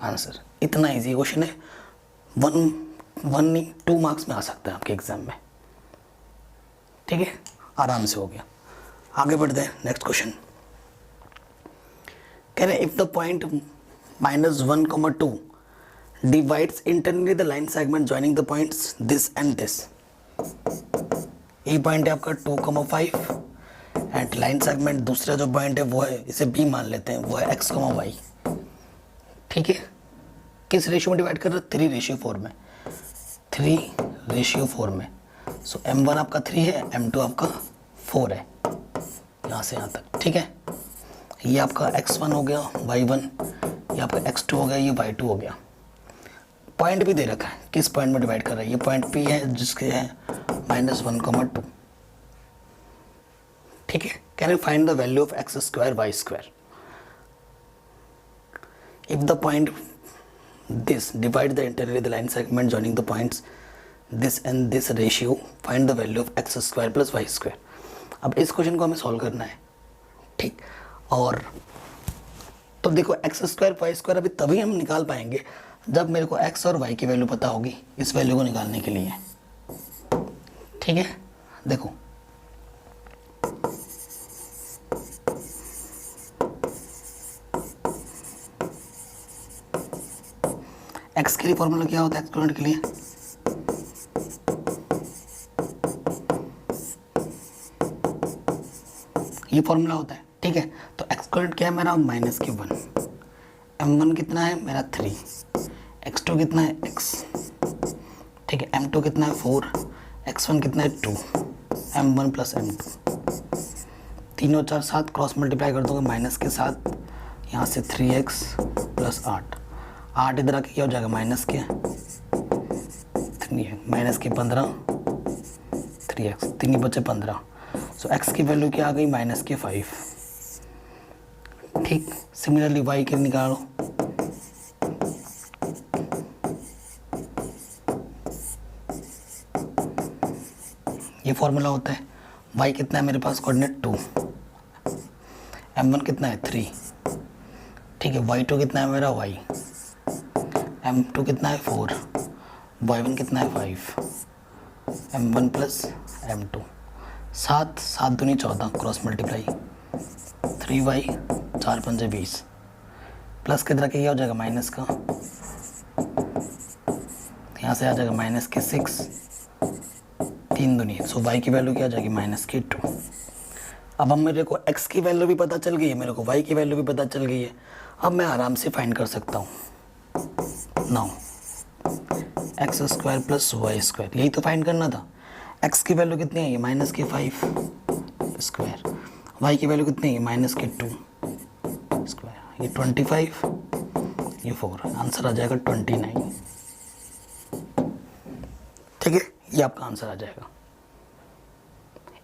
आंसर इतना इजी क्वेश्चन है, 1 नहीं 2 मार्क्स में आ सकता है आपके एग्जाम में। ठीक है, आराम से हो गया। आगे बढ़ते हैं, नेक्स्ट क्वेश्चन कह रहे if the point -1, 2 divides internally the line segment joining the points this and this. ये पॉइंट है आपका 2, 5 एंड लाइन सेगमेंट दूसरा जो पॉइंट है वो है, इसे बी मान लेते हैं, वो है x, y। ठीक है, किस रेशियो में डिवाइड कर रहे हैं, 3:4 में, 3:4 में। सो m1 आपका 3 है, m2 आपका 4 है, यहाँ से यहाँ तक। ठीक है, ये आपका x1 हो गया, y1, ये आपका x2 हो गया, ये y2 हो गया। पॉइंट भी दे रखा है, किस पॉइंट में डिवाइड कर रहा है, ये पॉइंट P है जिसके है -1, 2। ठीक है, can you find the value of x² y²। If the point this divide the internally the line segment joining the points this and this ratio, find the value of x² plus y²। अब इस question को हमें solve करना है। ठीक, और तो देखो x² y² अभी तभी हम निकाल पाएंगे जब मेरे को x और y की वैल्यू पता होगी इस वैल्यू को निकालने के लिए। ठीक है, देखो x के लिए फॉर्मूला क्या होता है, एक्सपोनेंट के लिए ये फॉर्मूला होता है। ठीक है, तो एक्सपोनेंट क्या है मेरा -1, m1 कितना है मेरा 3, x2 कितना है x, ठीक है, m2 कितना है 4, x1 कितना है 2, m1 प्लस m2, 3 और 4 7 क्रॉस मल्टीप्लाई कर दोगे माइनस के साथ, यहाँ से 3x प्लस 8 इधर आके क्या हो जाएगा माइनस के 15, 3x 3 बचे 15। सो x की वैल्यू क्या आ गई -5। ठीक, सिमिलरली y के निकालो, ये फॉर्मूला होता है। y कितना है मेरे पास कोऑर्डिनेट 2, m1 कितना है 3, ठीक है, y2 कितना है मेरा y, m2 कितना है 4, y1 कितना है 5, m1 प्लस m2, 7 दूनी 14 क्रॉस मल्टीप्लाई, 3y 4 पंजे 20 प्लस के तरह के क्या हो जाएगा माइनस का, यहाँ से आ जाएगा माइनस के 6, 3 दूनी, सो y की वैल्यू क्या आ जाएगी -2। अब हम मेरे को x की वैल्यू भी पता चल गई है, मेरे को y की वैल्यू भी पता चल गई है। अब मैं आराम से फाइंड कर सकता हूँ। नाउ x² प्लस y², यही तो फाइंड करना था। x की वैल्यू कितनी है, ये -5², y की वैल्यू कितनी है, -2², ये 25, ये 4, आंसर आ जाएगा 29। ठीक है, ये आपका आंसर आ जाएगा।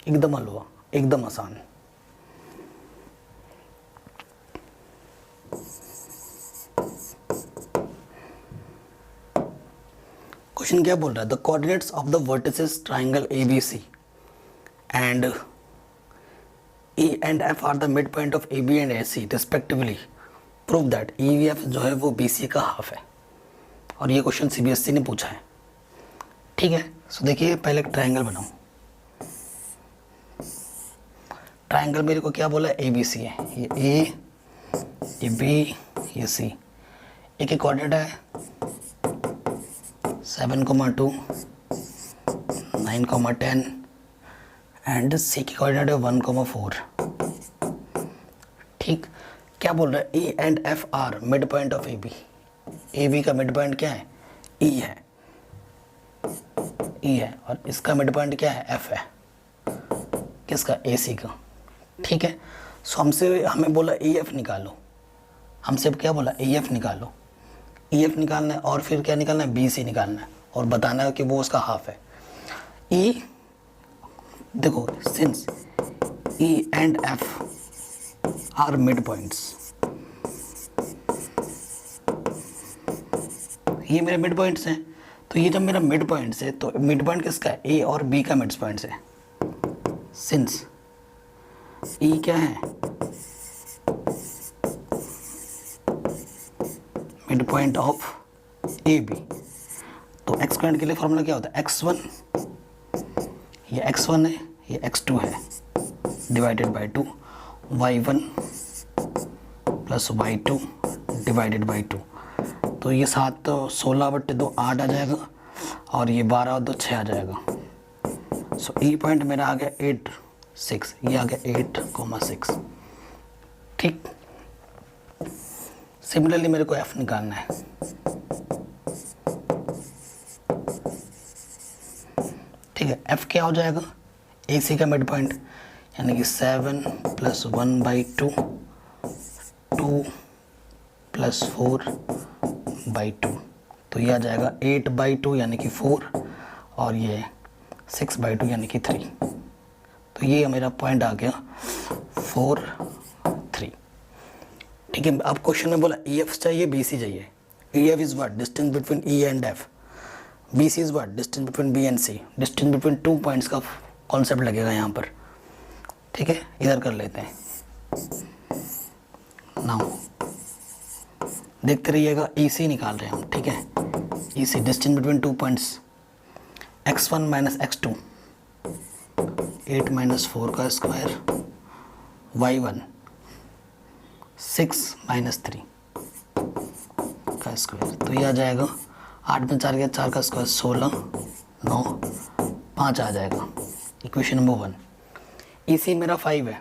एकदम हलवा, एकदम आसान। क्वेश्चन क्या बोल रहा है, the coordinates of the vertices triangle ABC and E and F are the mid point of AB and AC respectively, prove that EF जो है वो BC का हाफ है। और ये क्वेश्चन CBSE ने पूछा है। ठीक है। सो देखिए पहले एक ट्रायंगल बनाऊं। ट्रायंगल मेरे को क्या बोला, ए बी सी है, ये ए, ये बी, ये सी। एक कोऑर्डिनेट है 7,2, 9,10 एंड सी की कोऑर्डिनेट है 1,4। ठीक, क्या बोल रहा है, A and F are mid point of A B. A B का मिड पॉइंट क्या है, ई है, ई है, और इसका मिड पॉइंट क्या है, एफ है। किसका, ए सी का। ठीक है। सो हमसे हमें बोला ई एफ निकालो, हमसे क्या बोला, ई एफ निकालो। ई एफ निकालना है और फिर क्या निकालना है, बी सी निकालना है और बताना है कि वो उसका हाफ है। ई देखो, since E and F are mid points, ये मेरे मिड पॉइंट्स हैं, तो ये जब मेरा मिड पॉइंट्स है तो मिड पॉइंट किसका है, ए और बी का मिड पॉइंट्स है। सिंस ई क्या है, mid point of A B, तो एक्सक्वेंट के लिए फॉर्मूला क्या होता है, x1, ये x1 है, ये x2 है, divided by 2, y1 plus y2 divided by 2। तो ये 7 तो 16 बट्टे 2 8 आ जाएगा, और ये 12 और 2 6 आ जाएगा। सो ई पॉइंट मेरा आ गया 8 6, ये आ गया 8,6। ठीक, सिमिलरली मेरे को एफ निकालना है। ठीक है, एफ क्या हो जाएगा, ए सी का मिड पॉइंट, यानी कि 7 + 1/2, 2 + 4/2, तो ये आ जाएगा 8/2 यानी कि 4, और ये 6/2 यानी कि 3। तो ये मेरा पॉइंट आ गया 4 3। ठीक है, अब क्वेश्चन में बोला ई एफ चाहिए, बी सी चाहिए। E F is what, distance between E and F. B C is what, distance between B and C. Distance between 2 points का कॉन्सेप्ट लगेगा यहाँ पर। ठीक है, इधर कर लेते हैं। नाउ देखते रहिएगा, ई सी निकाल रहे हैं हम। ठीक है, E C distance between 2 points, x1 minus x2, 8 - 4 का स्क्वायर, y1 6 - 3 का स्क्वायर, तो ये आ जाएगा 8 में 4 गया, 4 का स्क्वायर 16, 9 5 आ जाएगा। Equation number 1। इसी मेरा 5 है।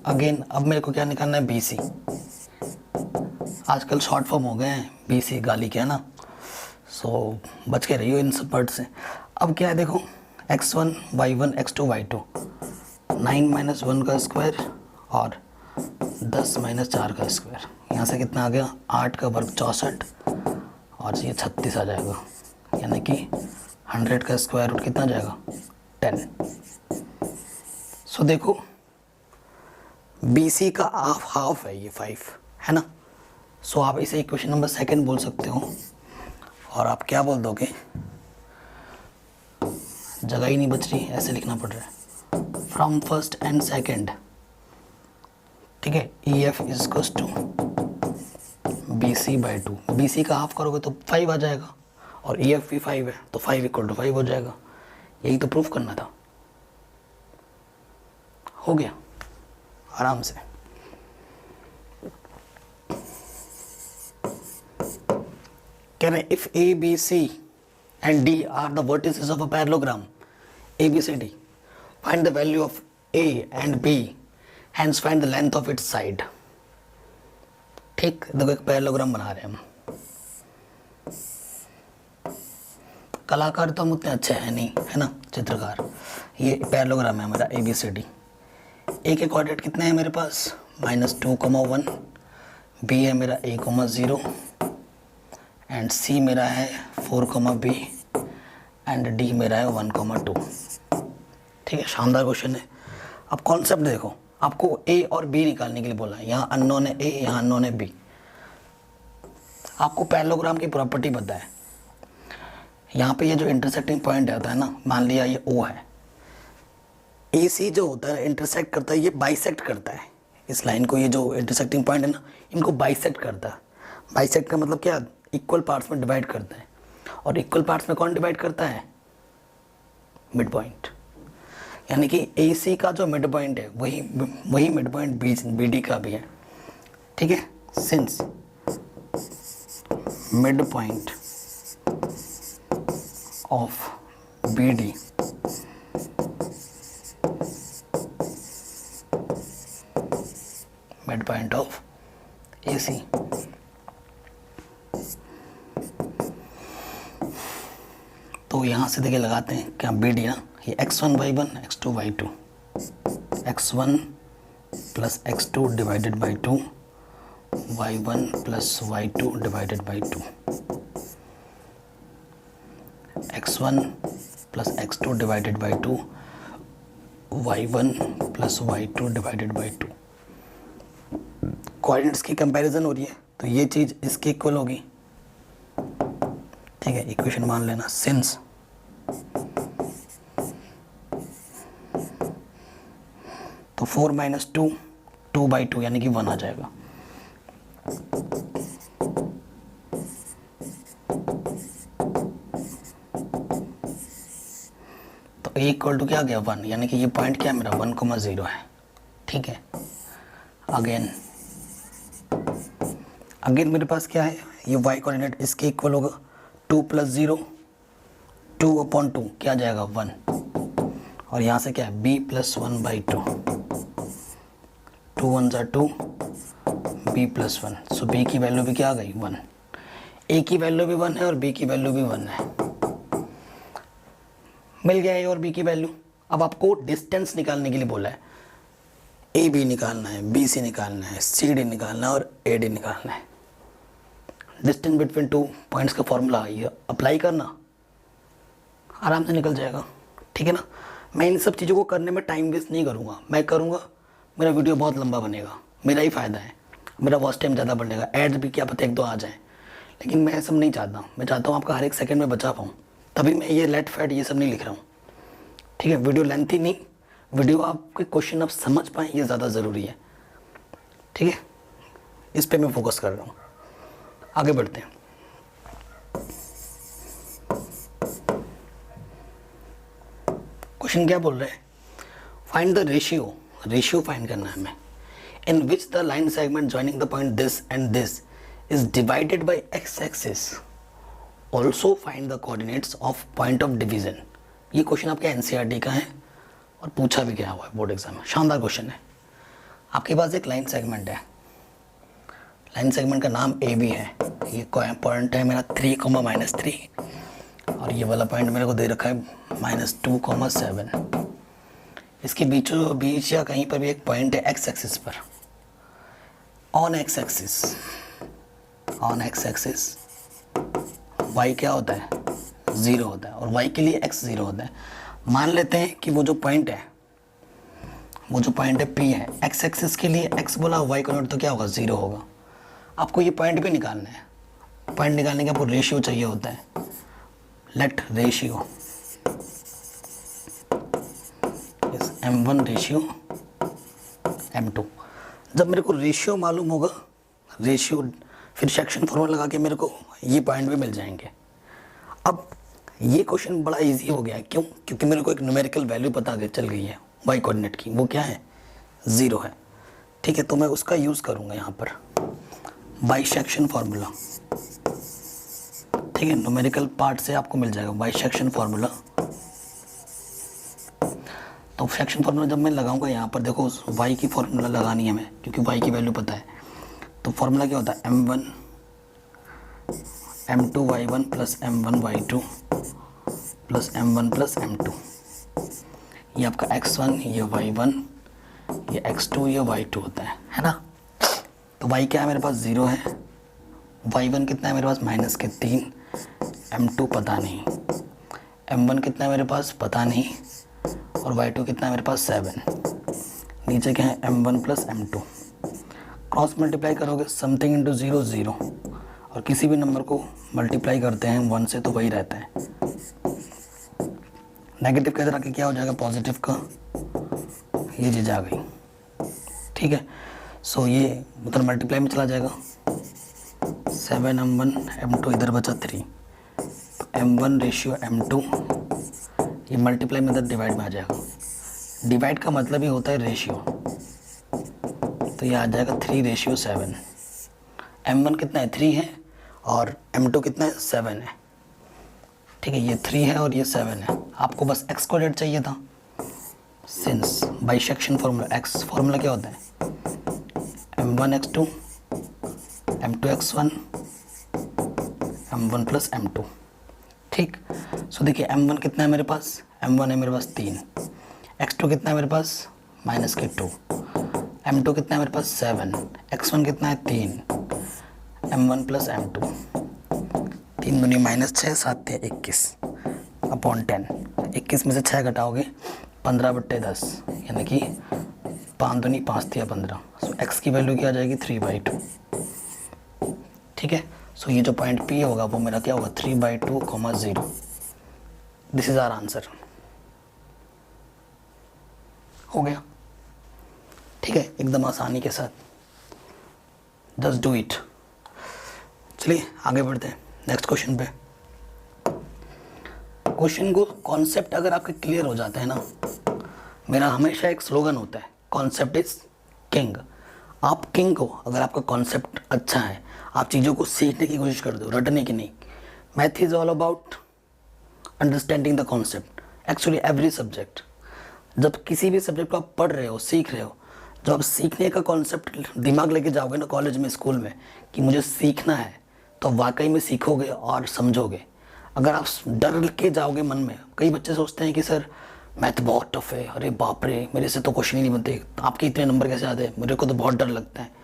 अगेन अब मेरे को क्या निकालना है, बी सी। आजकल शॉर्ट फॉर्म हो गए हैं, बी सी गाली क्या ना, सो बच के रहियो इन सब वर्ड से। अब क्या है देखो, x1 y1 x2 y2, 9 - 1 का स्क्वायर और 10 - 4 का स्क्वायर। यहाँ से कितना आ गया, 8 का वर्ग 64, और ये 36 आ जाएगा, यानी कि 100 का स्क्वायर रूट कितना आ जाएगा, 10। सो देखो बी सी का हाफ है, ये 5 है ना। सो आप इसे इक्वेशन नंबर 2 बोल सकते हो, और आप क्या बोल दोगे, जगह ही नहीं बच रही, ऐसे लिखना पड़ रहा है, फ्रॉम फर्स्ट एंड सेकंड। ठीक है, E F is equals to B C by 2। B C का हाफ करोगे तो 5 आ जाएगा, और ई एफ भी 5 है, तो 5 = 5 हो जाएगा। यही तो प्रूफ करना था, हो गया आराम से। कह रहे if A B C and D are the vertices of a parallelogram ABCD. Find the value of A and B, hence find the length of its side. ठीक, देखो एक पैरेललोग्राम बना रहे हैं हम। कलाकार तो हम उतने अच्छे हैं नहीं, है ना, चित्रकार। ये पैरेललोग्राम है मेरा ABCD। ए के कोऑर्डिनेट कितने हैं मेरे पास, -2,1, बी है मेरा a,0 एंड सी मेरा है 4,b एंड डी मेरा है 1,2। ठीक है, शानदार क्वेश्चन है। अब कॉन्सेप्ट देखो, आपको ए और बी निकालने के लिए बोला है। यहाँ अननोन है ए, यहाँ अननोन है बी। आपको पैरेललोग्राम की प्रॉपर्टी पता है। यहाँ पे ये जो इंटरसेक्टिंग पॉइंट होता है ना, मान लिया ये ओ है, ए सी जो होता है इंटरसेक्ट करता है, ये बाइसेक्ट करता है इस लाइन को। ये जो इंटरसेक्टिंग पॉइंट है ना, इनको बाइसेक्ट करता है। बाइसेक्ट का मतलब क्या, इक्वल पार्ट्स में डिवाइड करते हैं, और इक्वल पार्ट्स में कौन डिवाइड करता है? Mid point. यानी कि AC का जो मिड पॉइंट है वही मिड पॉइंट BD का भी है, ठीक है। Since mid point of BD mid point of AC, तो यहाँ से देखिए लगाते हैं क्या BD ना, ये x1 y1 x2 y2, x1 plus x2 divided by 2, y1 plus y2 divided by 2, x1 plus x2 divided by 2, y1 plus y2 divided by 2। Coordinates की कंपैरिजन हो रही है तो ये चीज़ इसके इक्वल होगी, ठीक है। इक्वेशन मान लेना सिंस तो 4 माइनस 2 2/2 यानी कि 1 आ जाएगा। तो A इक्वल टू क्या आ गया 1, यानी कि ये पॉइंट क्या है मेरा 1,0 है, ठीक है। अगेन मेरे पास क्या है, ये y कोऑर्डिनेट इसके इक्वल होगा 2 प्लस 0 2/2 क्या आ जाएगा 1, और यहाँ से क्या है b प्लस 1/2 2 1 2 b प्लस 1, सो b की वैल्यू भी क्या आ गई 1, a की वैल्यू भी 1 है और b की वैल्यू भी 1 है। मिल गया a और b की वैल्यू। अब आपको डिस्टेंस निकालने के लिए बोला है, AB निकालना है, BC निकालना है, CD निकालना है और AD निकालना है। डिस्टेंस बिटवीन टू पॉइंट्स का फॉर्मूला ये अप्लाई करना, आराम से निकल जाएगा, ठीक है ना। मैं इन सब चीज़ों को करने में टाइम वेस्ट नहीं करूँगा, मैं करूँगा मेरा वीडियो बहुत लंबा बनेगा, मेरा ही फ़ायदा है, मेरा वॉच टाइम ज़्यादा बढ़ेगा, एड्स भी क्या पता 1-2 आ जाएँ, लेकिन मैं सब नहीं चाहता। मैं चाहता हूँ आपका हर एक सेकंड में बचा पाऊँ, तभी मैं ये लेट फैट ये सब नहीं लिख रहा हूँ, ठीक है। वीडियो लेंथी नहीं, वीडियो आपके क्वेश्चन आप समझ पाएँ ये ज़्यादा ज़रूरी है, ठीक है। इस पे मैं फोकस कर रहा हूँ। आगे बढ़ते हैं। क्वेश्चन क्या बोल रहे हैं, फाइंड द रेशियो फाइंड करना है हमें, in which the line segment joining the point this and this is divided by X axis, also find the coordinates of point of division. ये क्वेश्चन आपके NCERT का है और पूछा भी गया हुआ है बोर्ड एग्जाम में, शानदार क्वेश्चन है। आपके पास एक लाइन सेगमेंट है, लाइन सेगमेंट का नाम AB है, ये पॉइंट है मेरा 3,-3, और ये वाला पॉइंट मेरे को दे रखा है -2,7। इसके बीचों बीच या कहीं पर भी एक पॉइंट है x एक्सिस पर, ऑन x एक्सिस y क्या होता है 0 होता है, और y के लिए x 0 होता है। मान लेते हैं कि वो जो पॉइंट है P है, x एक्सिस के लिए x बोला, y का नोट तो क्या होगा 0 होगा। आपको ये पॉइंट भी निकालना है, पॉइंट निकालने का आपको रेशियो चाहिए होता है। Let ratio is M1 ratio M2। जब मेरे को रेशियो मालूम होगा, रेशियो फिर सेक्शन फॉर्मूला लगा के मेरे को ये पॉइंट भी मिल जाएंगे। अब ये क्वेश्चन बड़ा इजी हो गया है, क्यों? क्योंकि मेरे को एक न्यूमेरिकल वैल्यू पता चल गई है y कोऑर्डिनेट की, वो क्या है 0 है, ठीक है। तो मैं उसका यूज़ करूँगा यहाँ पर बाइसेक्शन फार्मूला, ठीक है। न्यूमेरिकल पार्ट से आपको मिल जाएगा बाइसेक्शन फार्मूला। तो सेक्शन फार्मूला जब मैं लगाऊंगा यहाँ पर, देखो y की फार्मूला लगानी है हमें, क्योंकि y की वैल्यू पता है। तो फार्मूला क्या होता है M1 M2 y1 plus M1 y2 plus M1 plus M2। ये आपका x1, ये y1, ये x2, ये y2 होता है ना। तो y क्या है मेरे पास 0 है, y1 कितना है मेरे पास -3, M2 पता नहीं, M1 कितना है मेरे पास पता नहीं, और y2 कितना है मेरे पास 7। नीचे क्या है M1 plus M2, cross multiply करोगे समथिंग इंटू 0 0, और किसी भी नंबर को मल्टीप्लाई करते हैं 1 से तो वही रहता है। नेगेटिव के तरह के क्या हो जाएगा पॉजिटिव का, ये चीज़ आ गई, ठीक है। सो ये उधर मल्टीप्लाई में चला जाएगा 7m1 m2 इधर बचा 3, m1 रेशियो m2, ये मल्टीप्लाई में इधर डिवाइड में आ जाएगा। डिवाइड का मतलब ही होता है रेशियो, तो ये आ जाएगा 3:7। m1 कितना है 3 है और m2 कितना है 7 है। ठीक है, ये 3 है और ये 7 है। आपको बस x कोऑर्डिनेट चाहिए था। Since bisection formula, x formula क्या होता है m1 x2 m2 x1 m1 plus m2। ठीक, सो देखिए m1 कितना है मेरे पास, m1 है मेरे पास 3, x2 कितना है मेरे पास -2, m2 कितना है मेरे पास 7, x1 कितना है 3, m1 प्लस m2, 3 दूनी -6, 7 है 21 अपॉन 10। 21 में से 6 घटाओगे 15/10, यानी कि 5 दूनी 5 या 15। सो x की वैल्यू क्या आ जाएगी 3/2। ठीक है, सो ये जो पॉइंट P होगा वो मेरा क्या होगा 3/2, 0। This is our answer. हो गया, ठीक है, एकदम आसानी के साथ, जस्ट डू इट। चलिए आगे बढ़ते हैं नेक्स्ट क्वेश्चन पे। क्वेश्चन को कॉन्सेप्ट अगर आपके क्लियर हो जाते हैं ना, मेरा हमेशा एक स्लोगन होता है, कॉन्सेप्ट इज किंग। आप किंग हो अगर आपका कॉन्सेप्ट अच्छा है, आप चीज़ों को सीखने की कोशिश करते हो, रटने की नहीं। Math is all about understanding the concept. Actually every subject, जब किसी भी सब्जेक्ट को आप पढ़ रहे हो, सीख रहे हो, जब आप सीखने का कॉन्सेप्ट दिमाग लेके जाओगे ना कॉलेज में, स्कूल में, कि मुझे सीखना है, तो वाकई में सीखोगे और समझोगे। अगर आप डर के जाओगे मन में, कई बच्चे सोचते हैं कि सर मैथ बहुत टफ है, अरे बाप रे मेरे से तो क्वेश्चन ही नहीं बनते, आपके इतने नंबर कैसे आते हैं, मेरे को तो बहुत डर लगता है।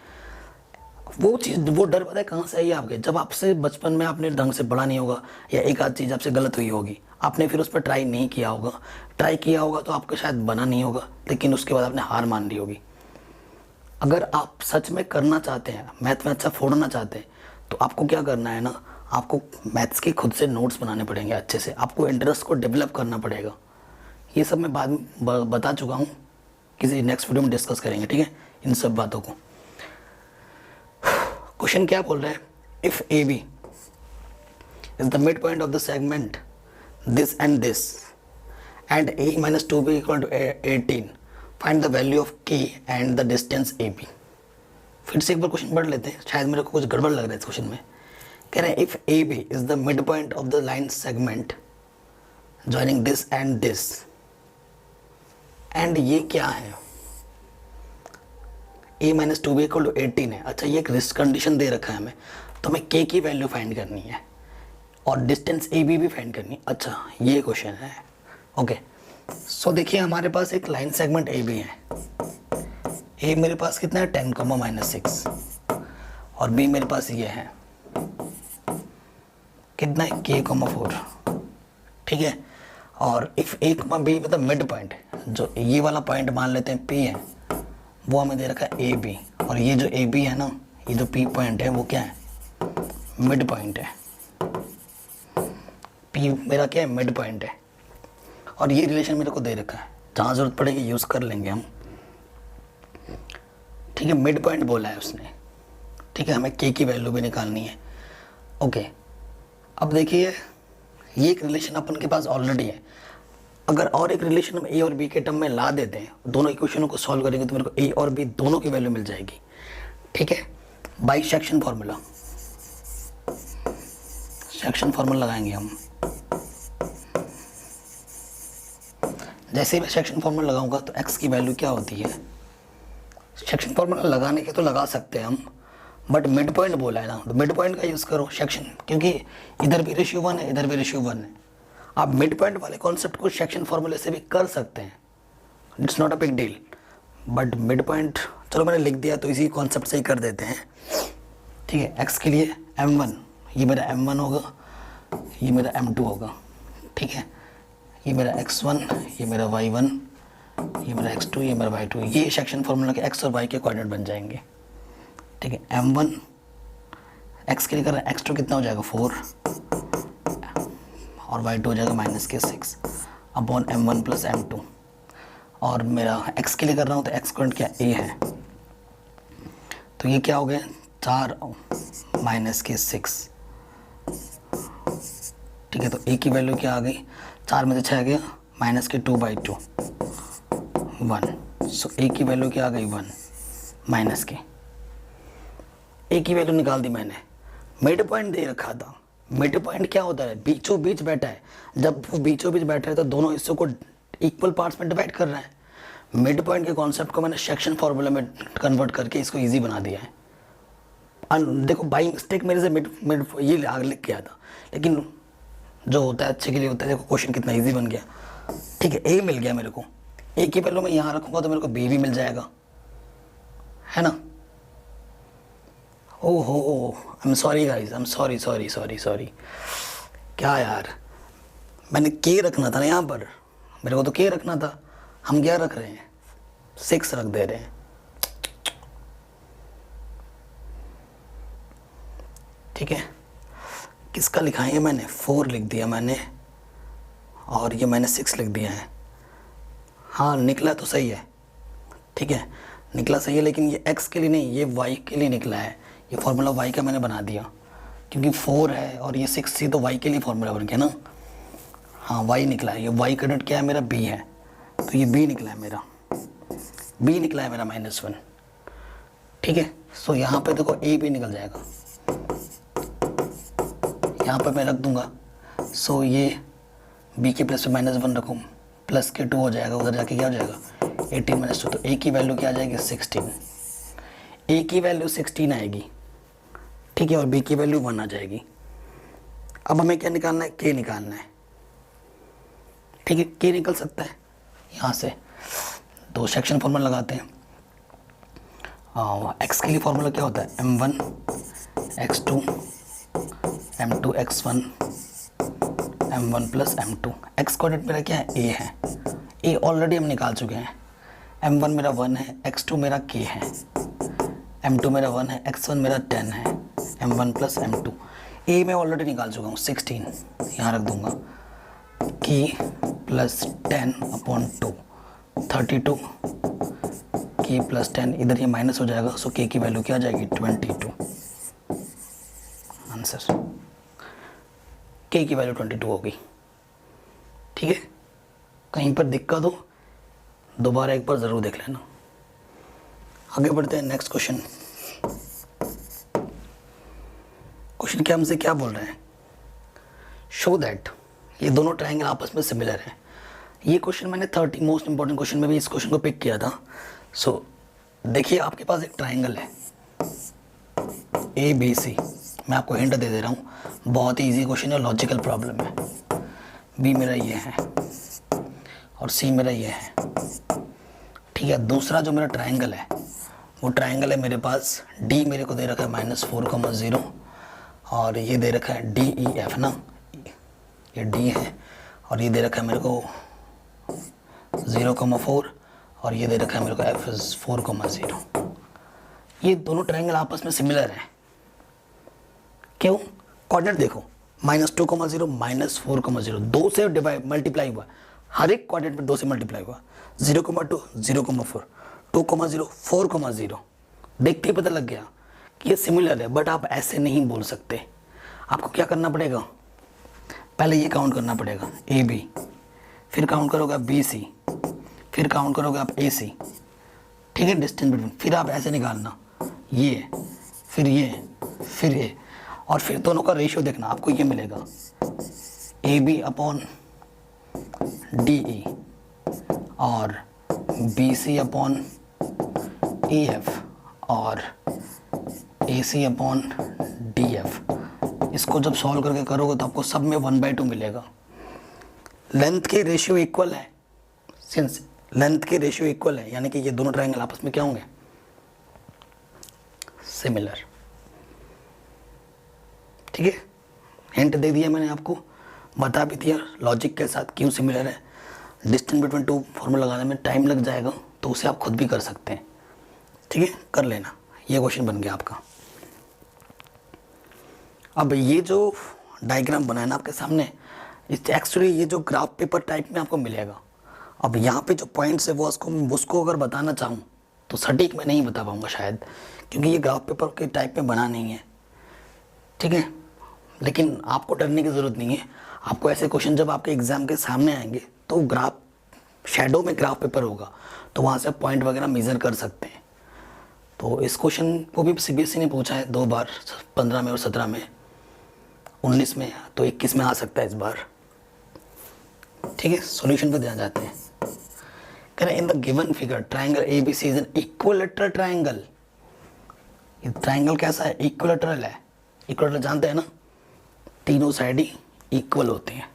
वो चीज़, वो डर पता है कहाँ से आई है आपके, जब आपसे बचपन में आपने ढंग से पढ़ा नहीं होगा, या एक आध चीज़ आपसे गलत हुई होगी, आपने फिर उस पर ट्राई नहीं किया होगा, ट्राई किया होगा तो आपका शायद बना नहीं होगा, लेकिन उसके बाद आपने हार मान ली होगी। अगर आप सच में करना चाहते हैं, मैथ में अच्छा फोड़ना चाहते हैं, तो आपको क्या करना है ना, आपको मैथ्स के खुद से नोट्स बनाने पड़ेंगे अच्छे से, आपको इंटरेस्ट को डेवलप करना पड़ेगा। ये सब मैं बाद में बता चुका हूँ, किसी नेक्स्ट वीडियो में डिस्कस करेंगे, ठीक है, इन सब बातों को। क्वेश्चन क्या बोल रहा है, if A B is the mid point of the segment this and this and a - 2b = 18, find the value of k and the distance ab। फिर से एक बार क्वेश्चन पढ़ लेते हैं, शायद मेरे को कुछ गड़बड़ लग रहा है इस क्वेश्चन में। कह रहे हैं if A B is the mid point of the line segment joining this and this, and ये क्या है, a - 2b = 18 है। अच्छा, ये एक रिस्क कंडीशन दे रखा है हमें, तो हमें k की वैल्यू फाइंड करनी है और डिस्टेंस ab भी फाइंड करनी है। अच्छा, ये क्वेश्चन है। ओके, सो देखिए हमारे पास एक लाइन सेगमेंट AB है। A मेरे पास कितना है 10, -6, और B मेरे पास ये है कितना है k, 4। ठीक है, और इफ A, B मतलब मिड पॉइंट, जो ये वाला पॉइंट मान लेते हैं P है, वो हमें दे रखा है AB, और ये जो AB है ना, ये जो P पॉइंट है वो क्या है, मिड पॉइंट है। P मेरा क्या है, मिड पॉइंट है, और ये रिलेशन मेरे को दे रखा है, जहाँ ज़रूरत पड़ेगी यूज़ कर लेंगे हम। ठीक है, मिड पॉइंट बोला है उसने। ठीक है, हमें k की वैल्यू भी निकालनी है। ओके, अब देखिए ये एक रिलेशन अपन के पास ऑलरेडी है। अगर और एक रिलेशन हम a और b के टर्म में ला देते हैं, दोनों इक्वेशनों को सॉल्व करेंगे तो मेरे को a और b दोनों की वैल्यू मिल जाएगी। ठीक है, बाइसेक्शन फार्मूला, सेक्शन फार्मूला लगाएंगे हम। जैसे ही मैं सेक्शन फार्मूला लगाऊंगा तो x की वैल्यू क्या होती है, सेक्शन फार्मूला लगाने के तो लगा सकते हैं हम, बट मिड पॉइंट बोला है ना, तो मिड पॉइंट का यूज़ करो सेक्शन, क्योंकि इधर भी रेशियो 1 है, इधर भी रेशियो 1 है। आप मिड पॉइंट वाले कॉन्सेप्ट को सेक्शन फार्मूले से भी कर सकते हैं, it's not a big deal, but mid point चलो मैंने लिख दिया तो इसी कॉन्सेप्ट से ही कर देते हैं। ठीक है, x के लिए m1, ये मेरा m1 होगा, ये मेरा m2 होगा। ठीक है, ये मेरा x1, ये मेरा y1, ये मेरा x2, ये मेरा y2, ये सेक्शन फार्मूला के x और y के कोऑर्डिनेट बन जाएंगे। ठीक है, m1 x के लिए कर रहे हैं, x2 कितना हो जाएगा 4, और y2 हो जाएगा -6 अपॉन m1 + m2, और मेरा x के लिए कर रहा हूँ तो x कोऑर्डिनेट क्या a है, तो ये क्या हो गया 4 माइनस के 6, ठीक है। तो ए की वैल्यू क्या आ गई, 4 में से 6 गया, माइनस के 2/2 1। सो ए की वैल्यू क्या आ गई 1 माइनस के, ए की वैल्यू निकाल दी मैंने। मिड पॉइंट दे रखा था, मिड पॉइंट क्या होता है, बीचों बीच बैठा है। जब वो बीचों बीच बैठा है तो दोनों हिस्सों को इक्वल पार्ट्स में डिवाइड कर रहा है। मिड पॉइंट के कॉन्सेप्ट को मैंने सेक्शन फॉर्मूला में कन्वर्ट करके इसको इजी बना दिया है। देखो बाई मिस्टेक मेरे से मिड मिड ये आगे लिख गया था, लेकिन जो होता है अच्छे के लिए होता है। देखो क्वेश्चन कितना इजी बन गया, ठीक है। ए मिल गया मेरे को, ए की वैल्यू मैं यहाँ रखूँगा तो मेरे को बी भी मिल जाएगा, है ना। ओहो I am sorry guys, I am sorry. क्या यार, मैंने के रखना था ना यहाँ पर, मेरे को तो के रखना था। हम क्या रख रहे हैं, 6 रख दे रहे हैं। ठीक है, किसका लिखा है, मैंने 4 लिख दिया मैंने, और ये मैंने 6 लिख दिया है। हाँ निकला तो सही है, ठीक है निकला सही है, लेकिन ये x के लिए नहीं, ये y के लिए निकला है। ये फार्मूला y का मैंने बना दिया, क्योंकि 4 है और ये 6 थी तो y के लिए फार्मूला बन गया ना। हाँ y निकला है, ये y का डॉट क्या है मेरा b है, तो ये b निकला है मेरा, b निकला है मेरा -1, ठीक है। सो यहाँ पे देखो a भी निकल जाएगा, यहाँ पर मैं रख दूंगा। सो ये b के प्लस में -1 रखूँ, प्लस के 2 हो जाएगा, उधर जाके क्या हो जाएगा 18 - 2, तो a की वैल्यू क्या आ जाएगी 16, a की वैल्यू 16 आएगी, ठीक है, और b की वैल्यू 1 आ जाएगी। अब हमें क्या निकालना है, k निकालना है, ठीक है। k निकल सकता है यहाँ से, दो सेक्शन फॉर्मूला लगाते हैं। x के लिए फॉर्मूला क्या होता है, m1 x2 m2 x1 m1 plus m2। x coordinate मेरा क्या है, a है, a ऑलरेडी हम निकाल चुके हैं। m1 मेरा 1 है, x2 मेरा k है, m2 मेरा 1 है, x1 मेरा 10 है, m1 प्लस m2। a मैं ऑलरेडी निकाल चुका हूँ 16, यहाँ रख दूंगा, k प्लस 10/2 32, k प्लस 10, इधर ये माइनस हो जाएगा, सो k की वैल्यू क्या आ जाएगी 22। आंसर k की वैल्यू 22 होगी, ठीक है। कहीं पर दिक्कत हो दोबारा एक बार ज़रूर देख लेना। आगे बढ़ते हैं नेक्स्ट क्वेश्चन। क्वेश्चन क्या हमसे क्या बोल रहे हैं, शो दैट, ये दोनों ट्रायंगल आपस में सिमिलर हैं। ये क्वेश्चन मैंने 30 मोस्ट इंपॉर्टेंट क्वेश्चन में भी इस क्वेश्चन को पिक किया था। सो देखिए आपके पास एक ट्रायंगल है ABC, मैं आपको हिंट दे रहा हूँ, बहुत ही इजी क्वेश्चन है, लॉजिकल प्रॉब्लम है। B मेरा ये है और C मेरा ये है, ठीक है। दूसरा जो मेरा ट्रायंगल है वो ट्रायंगल है मेरे पास, D मेरे को दे रखा है -4,0 और ये दे रखा है DEF ना, ये D है, और ये दे रखा है मेरे को 0,4 और ये दे रखा है मेरे को F इज 4,0। ये दोनों ट्रायंगल आपस में सिमिलर हैं, क्यों, कोऑर्डिनेट देखो -2,0 -4,0, 2 से डिवाइड मल्टीप्लाई हुआ, हर एक कोऑर्डिनेट में 2 से मल्टीप्लाई हुआ, 0,2 0,4 2,0 4,0, देखते ही पता लग गया कि ये सिमिलर है। बट आप ऐसे नहीं बोल सकते, आपको क्या करना पड़ेगा, पहले ये काउंट करना पड़ेगा AB, फिर काउंट करोगे आप BC, फिर काउंट करोगे आप AC, ठीक है, डिस्टेंस बिटवीन, फिर आप ऐसे निकालना ये, फिर ये, फिर ये, और फिर दोनों का रेशियो देखना, आपको ये मिलेगा AB/DE और BC/EF और AC/DF। इसको जब सॉल्व करके करोगे तो आपको सब में 1/2 मिलेगा। लेंथ के रेशियो इक्वल है, सिंस लेंथ के रेशियो इक्वल है, यानी कि ये दोनों ट्रायंगल आपस में क्या होंगे, सिमिलर, ठीक है। हिंट दे दिया मैंने आपको, बता भी दिया लॉजिक के साथ क्यों सिमिलर है। डिस्टेंस बिटवीन टू फॉर्मूला लगाने में टाइम लग जाएगा, तो उसे आप खुद भी कर सकते हैं, ठीक है, कर लेना। ये क्वेश्चन बन गया आपका। अब ये जो डायग्राम बना है ना आपके सामने, एक्चुअली ये जो ग्राफ पेपर टाइप में आपको मिलेगा। अब यहाँ पे जो पॉइंट्स है वो उसको अगर बताना चाहूँ तो सटीक मैं नहीं बता पाऊँगा शायद, क्योंकि ये ग्राफ पेपर के टाइप में बना नहीं है, ठीक है। लेकिन आपको डरने की ज़रूरत नहीं है। आपको ऐसे क्वेश्चन जब आपके एग्ज़ाम के सामने आएंगे तो ग्राफ शैडो में ग्राफ पेपर होगा, तो वहाँ से पॉइंट वगैरह मेज़र कर सकते हैं। तो इस क्वेश्चन को भी सीबीएसई ने पूछा है 2 बार, 15 में और 17 में, 19 में, तो 21 में आ सकता है इस बार, ठीक है। सॉल्यूशन पे ध्यान जाते हैं। कह रहे in the given figure triangle ABC is an equilateral triangle. ये ट्राइंगल कैसा है? इक्विलैटरल है। इक्विलैटरल जानते हैं ना, तीनों साइड ही इक्वल होते हैं।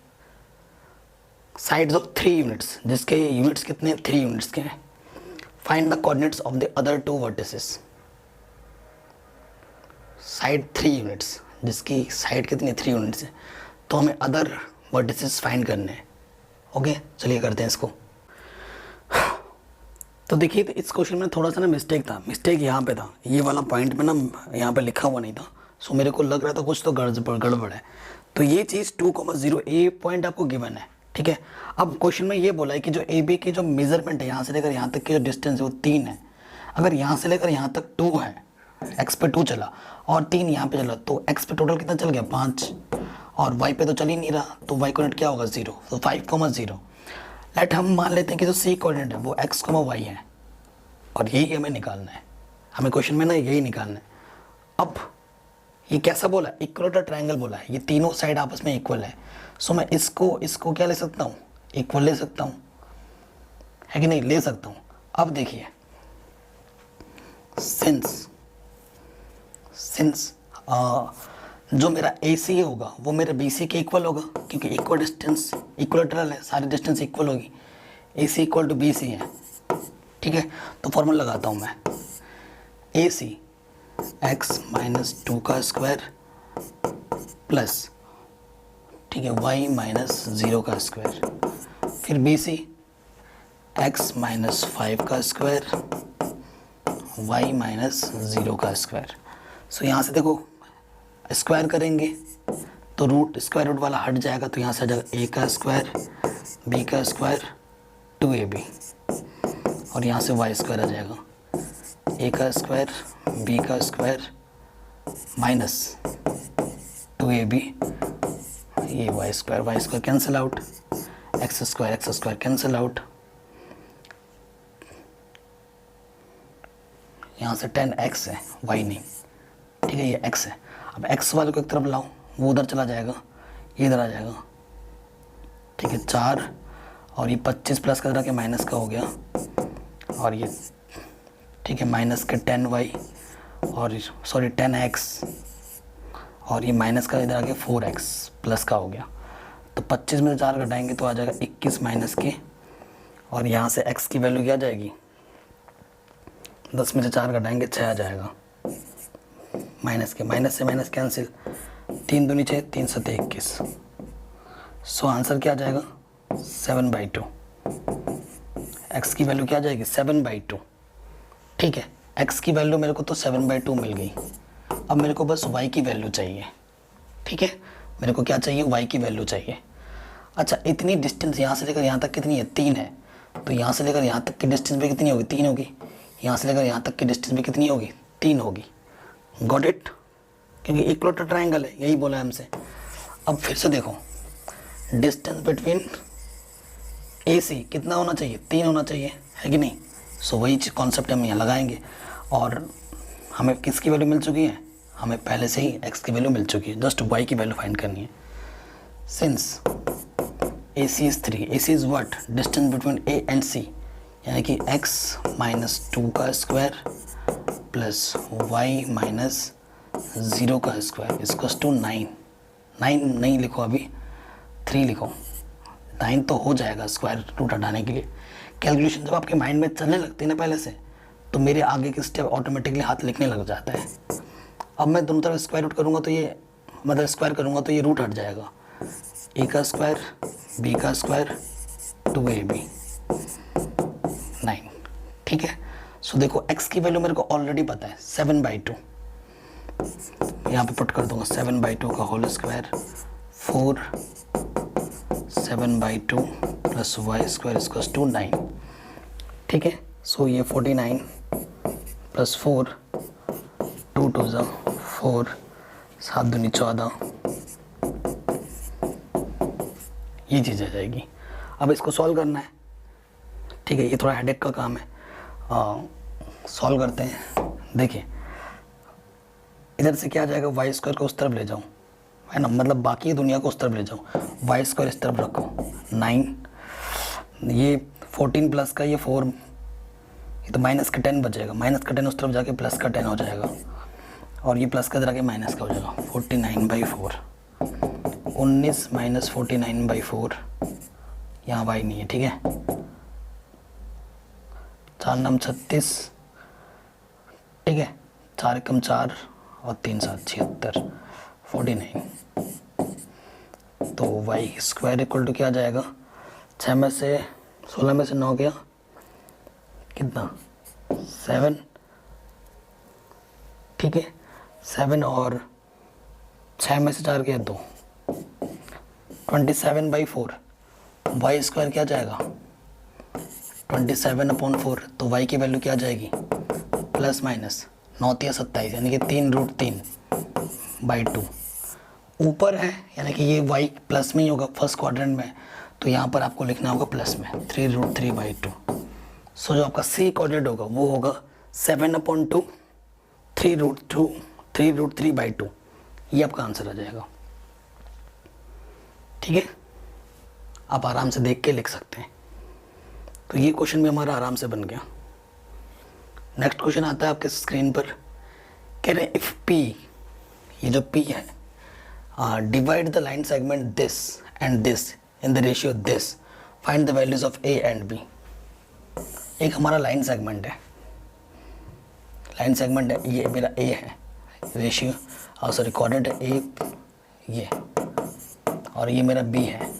साइड्स ऑफ 3 यूनिट्स, जिसके यूनिट्स कितने? 3 यूनिट्स के हैं। Find the coordinates of the other 2 vertices. Side 3 units, जिसकी साइड कितनी? 3 यूनिट्स है, तो हमें अदर वर्टिसेस फाइंड करने हैं। ओके, चलिए करते हैं इसको। तो देखिए, तो इस क्वेश्चन में थोड़ा सा ना मिस्टेक था। मिस्टेक यहाँ पे था, ये वाला पॉइंट में ना यहाँ पे लिखा हुआ नहीं था, सो मेरे को लग रहा था कुछ तो गड़बड़ है। तो ये चीज़ 2,0 ए पॉइंट आपको गिवन है, ठीक है। अब क्वेश्चन में ये बोला है कि जो ए बी की जो मेजरमेंट है यहाँ से लेकर यहाँ तक की जो डिस्टेंस है वो 3 है। अगर यहाँ से लेकर यहाँ तक 2 है, एक्स पे 2 चला और 3 यहाँ पे चला, तो एक्स पे टोटल कितना चल गया? 5, और वाई पे तो चल ही नहीं रहा, तो वाई कोऑर्डिनेट क्या होगा? 0। तो 5,0। लेट हम मान लेते हैं कि जो सी कोऑर्डिनेट है वो एक्स, वाई है, और यही हमें निकालना है। हमें क्वेश्चन में ना यही निकालना है। अब ये कैसा बोला? इक्वल ट्रायंगल बोला है, ये तीनों साइड आपस में इक्वल है। सो मैं इसको क्या ले सकता हूँ? इक्वल ले सकता हूँ, है कि नहीं? ले सकता हूँ। अब देखिए, सिंस जो मेरा AC होगा वो मेरे BC के इक्वल होगा, क्योंकि इक्वल डिस्टेंस इक्वलेटरल है, सारी डिस्टेंस इक्वल होगी। AC इक्वल टू BC है, ठीक है। तो फॉर्मूला लगाता हूँ मैं, AC x माइनस 2 का स्क्वायर प्लस, ठीक है, y माइनस 0 का स्क्वायर, फिर BC x माइनस 5 का स्क्वायर, y माइनस 0 का स्क्वायर। सो यहाँ से देखो स्क्वायर करेंगे तो रूट, स्क्वायर रूट वाला हट जाएगा, तो यहाँ से आ जाएगा a का स्क्वायर, b का स्क्वायर, 2ab, और यहाँ से y स्क्वायर आ जाएगा, a का स्क्वायर, b का स्क्वायर माइनस 2ab, ये y square cancel out, x square cancel out, यहाँ से 10x है, y नहीं, ठीक है, ये x है। अब x वाले को एक तरफ लाओ, वो उधर चला जाएगा, ये इधर आ जाएगा, ठीक है, 4, और ये 25 प्लस का के माइनस का हो गया, और ये ठीक है माइनस के 10y, और सॉरी 10x, और ये माइनस का इधर आके 4x प्लस का हो गया। तो 25 में 4 घटाएंगे तो आ जाएगा 21 माइनस के, और यहाँ से x की वैल्यू क्या आ जाएगी? 10 में से 4 घटाएंगे 6 आ जाएगा, माइनस के, माइनस से माइनस कैंसिल, 3 दूनी 6, 3 सते 21। सो आंसर क्या आ जाएगा? 7/2। x की वैल्यू क्या आ जाएगी? 7/2, ठीक है। x की वैल्यू मेरे को तो 7/2 मिल गई। अब मेरे को बस y की वैल्यू चाहिए, ठीक है। मेरे को क्या चाहिए? y की वैल्यू चाहिए। अच्छा, इतनी डिस्टेंस यहाँ से लेकर यहाँ तक कितनी है? 3 है, तो यहाँ से लेकर यहाँ तक की डिस्टेंस भी कितनी होगी? 3 होगी। यहाँ से लेकर यहाँ तक की डिस्टेंस भी कितनी होगी? 3 होगी। Got it? क्योंकि इक्वलेटरल ट्रायंगल है, यही बोला है हमसे। अब फिर से देखो, डिस्टेंस बिटवीन AC कितना होना चाहिए? 3 होना चाहिए, है कि नहीं? सो वही कॉन्सेप्ट हम यहाँ लगाएंगे, और हमें किसकी वैल्यू मिल चुकी है? हमें पहले से ही x की वैल्यू मिल चुकी है, जस्ट y की वैल्यू फाइंड करनी है। Since AC is 3, AC is what? Distance between A and C, यानी कि x माइनस 2 का स्क्वायर प्लस y माइनस 0 का स्क्वायर इक्वल्स टू 9। 9 नहीं लिखो, अभी 3 लिखो, 9 तो हो जाएगा स्क्वायर रूट हटाने के लिए। कैलकुलेशन जब आपके माइंड में चलने लगती है ना पहले से, तो मेरे आगे के स्टेप ऑटोमेटिकली हाथ लिखने लग जाता है। अब मैं दोनों तरफ स्क्वायर रूट करूँगा तो ये, मतलब स्क्वायर करूँगा तो ये रूट हट जाएगा, a का स्क्वायर, b का स्क्वायर, 2ab, 9, ठीक है। सो देखो x की वैल्यू मेरे को ऑलरेडी पता है, 7/2। यहाँ पे पुट कर दूंगा 7/2 का whole square, 4 7/2 plus y square equals to 9, ठीक है। सो ये 49 प्लस 4, 2 2 ज़ा 4, 7 दूनी 14, ये चीज़ आ जाएगी। अब इसको सॉल्व करना है, ठीक है, ये थोड़ा हेडेक का काम है। सॉल्व करते हैं। देखिए इधर से क्या आ जाएगा, वाई स्क्वायर को उस तरफ ले जाऊँ, है ना, मतलब बाकी दुनिया को उस तरफ ले जाऊँ, वाई स्क्वायर इस तरफ रखो, 9, ये 14 प्लस का ये 4, ये तो माइनस का 10 बचेगा, माइनस का 10 उस तरफ जाके प्लस का 10 हो जाएगा, और ये प्लस का इधर आके माइनस का हो जाएगा, 49/4, 19 माइनस 49/4, यहाँ वाई नहीं है, ठीक है, 4 9 36, ठीक है, 4 कम 4 और 3 7 76, 49। तो वाई स्क्वायर इक्वल टू क्या आ जाएगा, 6 में से 16 में से 9 गया कितना, 7, ठीक है, 7 और 6 में से 4 गया 2, 27/4, वाई स्क्वायर क्या जाएगा 27/4, तो वाई की वैल्यू क्या जाएगी, प्लस माइनस 9 या 27, यानी कि 3√3/2 ऊपर है, यानी कि ये वाई प्लस में ही होगा फर्स्ट क्वाड्रेंट में, तो यहाँ पर आपको लिखना होगा प्लस में 3√3/2। सो जो आपका सी क्वाड्रेंट होगा वो होगा 7/2, 3√3/2, ये आपका आंसर आ जाएगा, ठीक है। आप आराम से देख के लिख सकते हैं। तो ये क्वेश्चन भी हमारा आराम से बन गया। नेक्स्ट क्वेश्चन आता है आपके स्क्रीन पर, कह रहे हैं इफ पी, ये जो पी है, divide the line segment this and this in the ratio this, find the values of A and B. एक हमारा लाइन सेगमेंट है, लाइन सेगमेंट है, ये मेरा ए है, रेशियो सॉरी क्वाड्रेंट है ए ये, और ये मेरा बी है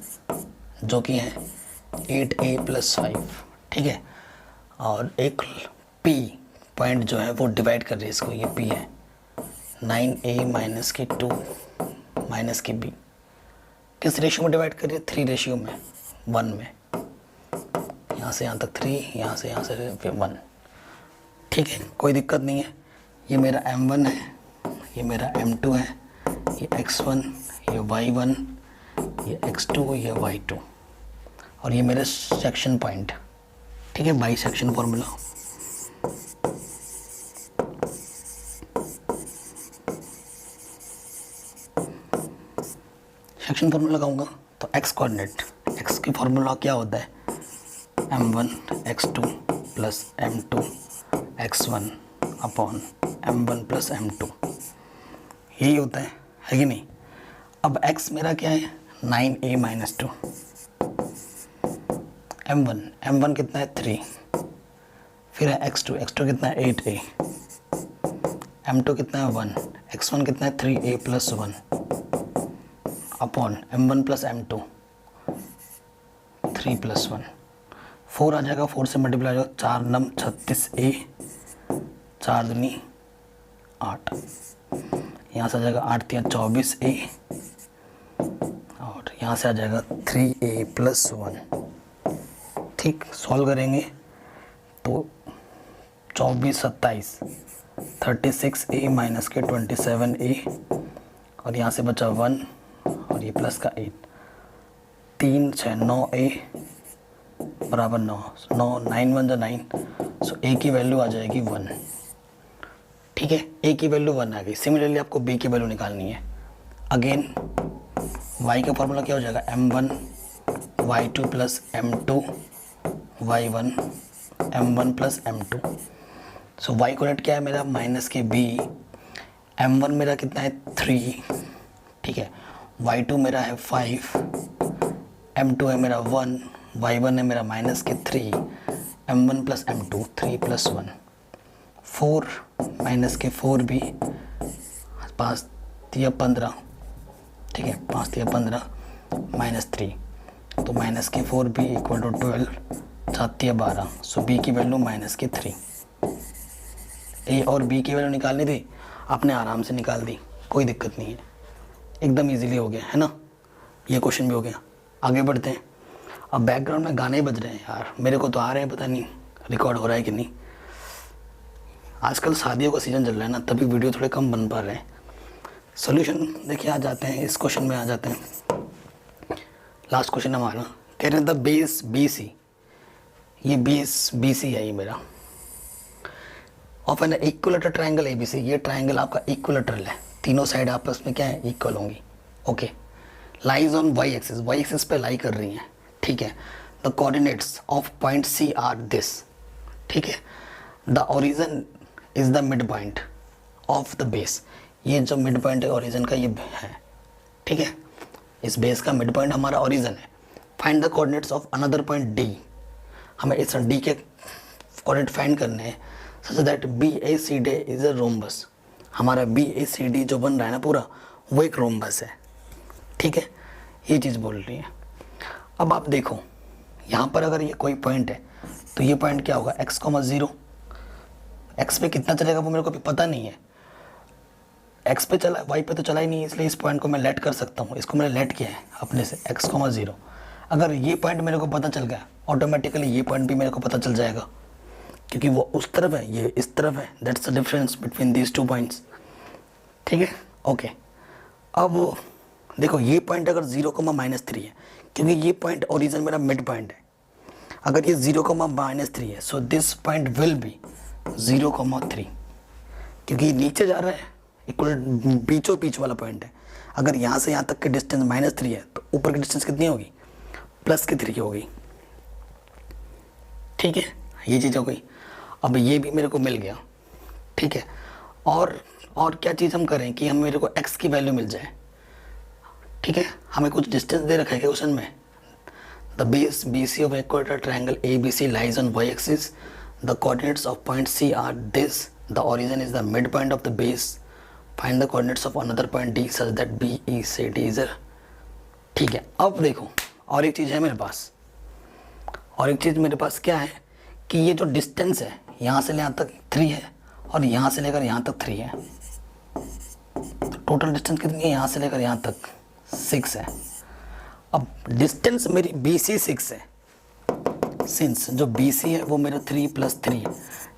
जो कि है 8a + 5, ठीक है, और एक P पॉइंट जो है वो डिवाइड कर रही है इसको, ये P है 9a - की 2 - की b, किस रेशियो में डिवाइड कर रही है, 3 रेशियो में 1 में, यहाँ से यहाँ तक 3, यहाँ से 1, ठीक है, कोई दिक्कत नहीं है। ये मेरा m1 है, ये मेरा m2 है, ये x1, ये y1, ये x2, ये y2, और ये मेरे सेक्शन पॉइंट, ठीक है, by section formula. Section formula लगाऊंगा तो x कोऑर्डिनेट, x की फॉर्मूला क्या होता है, m1 x2 + m2 x1 upon m1 + m2, यही होता है कि नहीं। अब x मेरा क्या है, 9a - 2, m1 कितना है 3, फिर है x2 कितना है 8a, m2 कितना है 1, x1 कितना है 3a + 1 अपॉन m1 + m2 3 + 1, 4 आ जाएगा, 4 से मल्टीप्लाई हो जाएगा, 4 9 36a, 4 दूनी 8, यहाँ से आ जाएगा 8 3 24a, और यहाँ से आ जाएगा 3a + 1, ठीक। सॉल्व करेंगे तो 24 27 36a - के 27a, और यहाँ से बचा 1 और ये प्लस का 8, 3 6 9a बराबर 9, 9 1 9, सो a की वैल्यू आ जाएगी 1, ठीक है, a की वैल्यू 1 आ गई। सिमिलरली आपको b की वैल्यू निकालनी है। अगेन y का फॉर्मूला क्या हो जाएगा, m1 y2 + m2 y1 m1 + m2, सो y कोऑर्डिनेट क्या है मेरा, माइनस के b, m1 मेरा कितना है 3, ठीक है, y2 मेरा है 5, m2 है मेरा 1, y1 है मेरा माइनस के 3, m1 + m2 3 + 1, 4 माइनस के 4b, 5 3 15, ठीक है, 5 3 15 -3, तो माइनस के 4b = 12, 7 3 12, सो b की वैल्यू -3। a और b की वैल्यू निकालनी थी, आपने आराम से निकाल दी, कोई दिक्कत नहीं है, एकदम इजीली हो गया, है ना। ये क्वेश्चन भी हो गया। आगे बढ़ते हैं। अब बैकग्राउंड में गाने बज रहे हैं यार, मेरे को तो आ रहे हैं, पता नहीं रिकॉर्ड हो रहा है कि नहीं। आजकल शादियों का सीज़न चल रहा है ना, तभी वीडियो थोड़े कम बन पा रहे हैं। सोल्यूशन देखिए आ जाते हैं, इस क्वेश्चन में आ जाते हैं। लास्ट क्वेश्चन हमारा कह रहे हैं द बेस बी सी, ये बेस बी सी है ये मेरा, of an equilateral triangle A B C, ये ट्रायंगल आपका इक्विलेटरल है, तीनों साइड आपस में क्या है, इक्वल होंगी। Okay, lies on y axis पे लाई कर रही हैं, ठीक है। The coordinates of point C are this, ठीक है। The origin is the mid point of the base, ये जो मिड पॉइंट है ओरिजिन का ये है, ठीक है। इस बेस का मिड पॉइंट हमारा ओरिजिन है। Find the coordinates of another point D, हमें इस डी के कोऑर्डिनेट फाइंड करने हैं such that B A C D is a rhombus, हमारा बी ए सी डी जो बन रहा है ना पूरा, वो एक रोम्बस है, ठीक है। ये चीज़ बोल रही है। अब आप देखो यहाँ पर अगर ये कोई पॉइंट है तो ये पॉइंट क्या होगा, x, 0। x पे कितना चलेगा वो मेरे को अभी पता नहीं है, x पे चला, y पे तो चला ही नहीं, इसलिए इस पॉइंट को मैं लेट कर सकता हूँ, इसको मैंने लेट किया है अपने से x, 0। अगर ये पॉइंट मेरे को पता चल गया ऑटोमेटिकली ये पॉइंट भी मेरे को पता चल जाएगा, क्योंकि वो उस तरफ है, ये इस तरफ है। That's the difference between these two points, ठीक है। ओके, अब देखो ये पॉइंट अगर 0,-3 है, क्योंकि ये पॉइंट ओरिजिन मेरा मिड पॉइंट है, अगर ये 0,-3 है so this point will be 0,3, क्योंकि नीचे जा रहा है, इक्वल बीचों बीच वाला पॉइंट है। अगर यहाँ से यहाँ तक की डिस्टेंस -3 है तो ऊपर की डिस्टेंस कितनी होगी, +3 की होगी, ठीक है। ये चीज़ हो गई। अब ये भी मेरे को मिल गया, ठीक है। और क्या चीज़ हम करें कि हम मेरे को x की वैल्यू मिल जाए, ठीक है। हमें कुछ डिस्टेंस दे रखा है क्वेश्चन में, the base B C of equator triangle A B C lies on y axis, the coordinates of point C are this, the origin is the mid point of the base, find the coordinates of another point D such that B E C D is, ठीक है। अब देखो और एक चीज़ है मेरे पास, और एक चीज़ मेरे पास क्या है कि ये जो डिस्टेंस है यहाँ से यहाँ तक 3 है और यहाँ से लेकर यहाँ तक 3 है, तो टोटल डिस्टेंस कितनी है यहाँ से लेकर यहाँ तक 6 है। अब डिस्टेंस मेरी बी सी 6 है, सिंस जो बी सी है वो मेरा 3 + 3 है,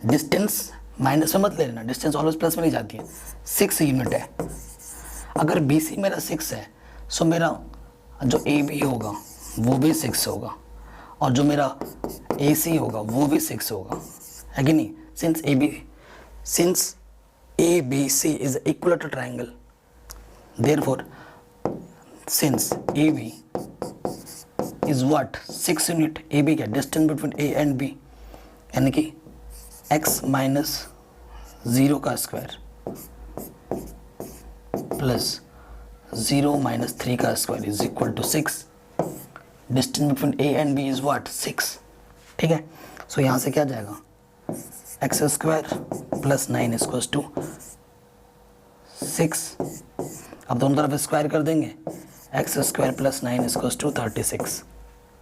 डिस्टेंस माइनस में मत ले लेना, डिस्टेंस ऑलवेज प्लस में नहीं जाती है, 6 यूनिट है। अगर बी सी मेरा 6 है सो मेरा जो ए बी होगा वो भी 6 होगा, और जो मेरा ए सी होगा वो भी 6 होगा, है कि नहीं। Since A B C is equilateral triangle, therefore since A B is what 6 unit, A B क्या distance between A and B, यानी कि x - 0 का स्क्वायर प्लस 0 - 3 का square is equal to 6। Distance between A and B is what 6, ठीक है। सो यहाँ से क्या जाएगा, x² + 9 = 6। अब दोनों तरफ स्क्वायर कर देंगे, x² + 9 = 36।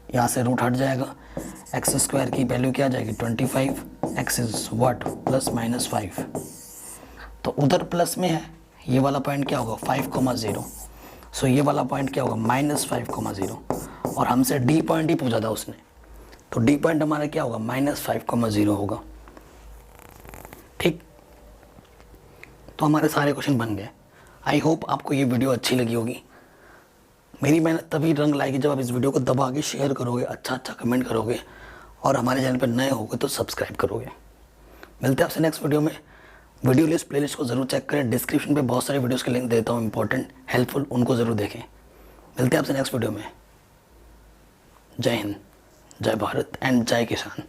यहाँ से रूट हट जाएगा, x² की वैल्यू क्या आ जाएगी 25, x इज व्हाट ±5, तो उधर प्लस में है, ये वाला पॉइंट क्या होगा 5,0, सो ये वाला पॉइंट क्या होगा -5,0, और हमसे डी पॉइंट ही पूछा था उसने, तो डी पॉइंट हमारा क्या होगा -5,0 होगा, ठीक। तो हमारे सारे क्वेश्चन बन गए। आई होप आपको ये वीडियो अच्छी लगी होगी। मेरी मेहनत तभी रंग लाएगी जब आप इस वीडियो को दबा के शेयर करोगे, अच्छा कमेंट करोगे, और हमारे चैनल पर नए होगे तो सब्सक्राइब करोगे। मिलते हैं आपसे नेक्स्ट वीडियो में। वीडियो लिस्ट प्लेलिस्ट को ज़रूर चेक करें, डिस्क्रिप्शन पे बहुत सारे वीडियोस के लिंक देता हूँ इंपॉर्टेंट हेल्पफुल, उनको ज़रूर देखें। मिलते हैं आपसे नेक्स्ट वीडियो में। जय हिंद, जय भारत एंड जय किसान।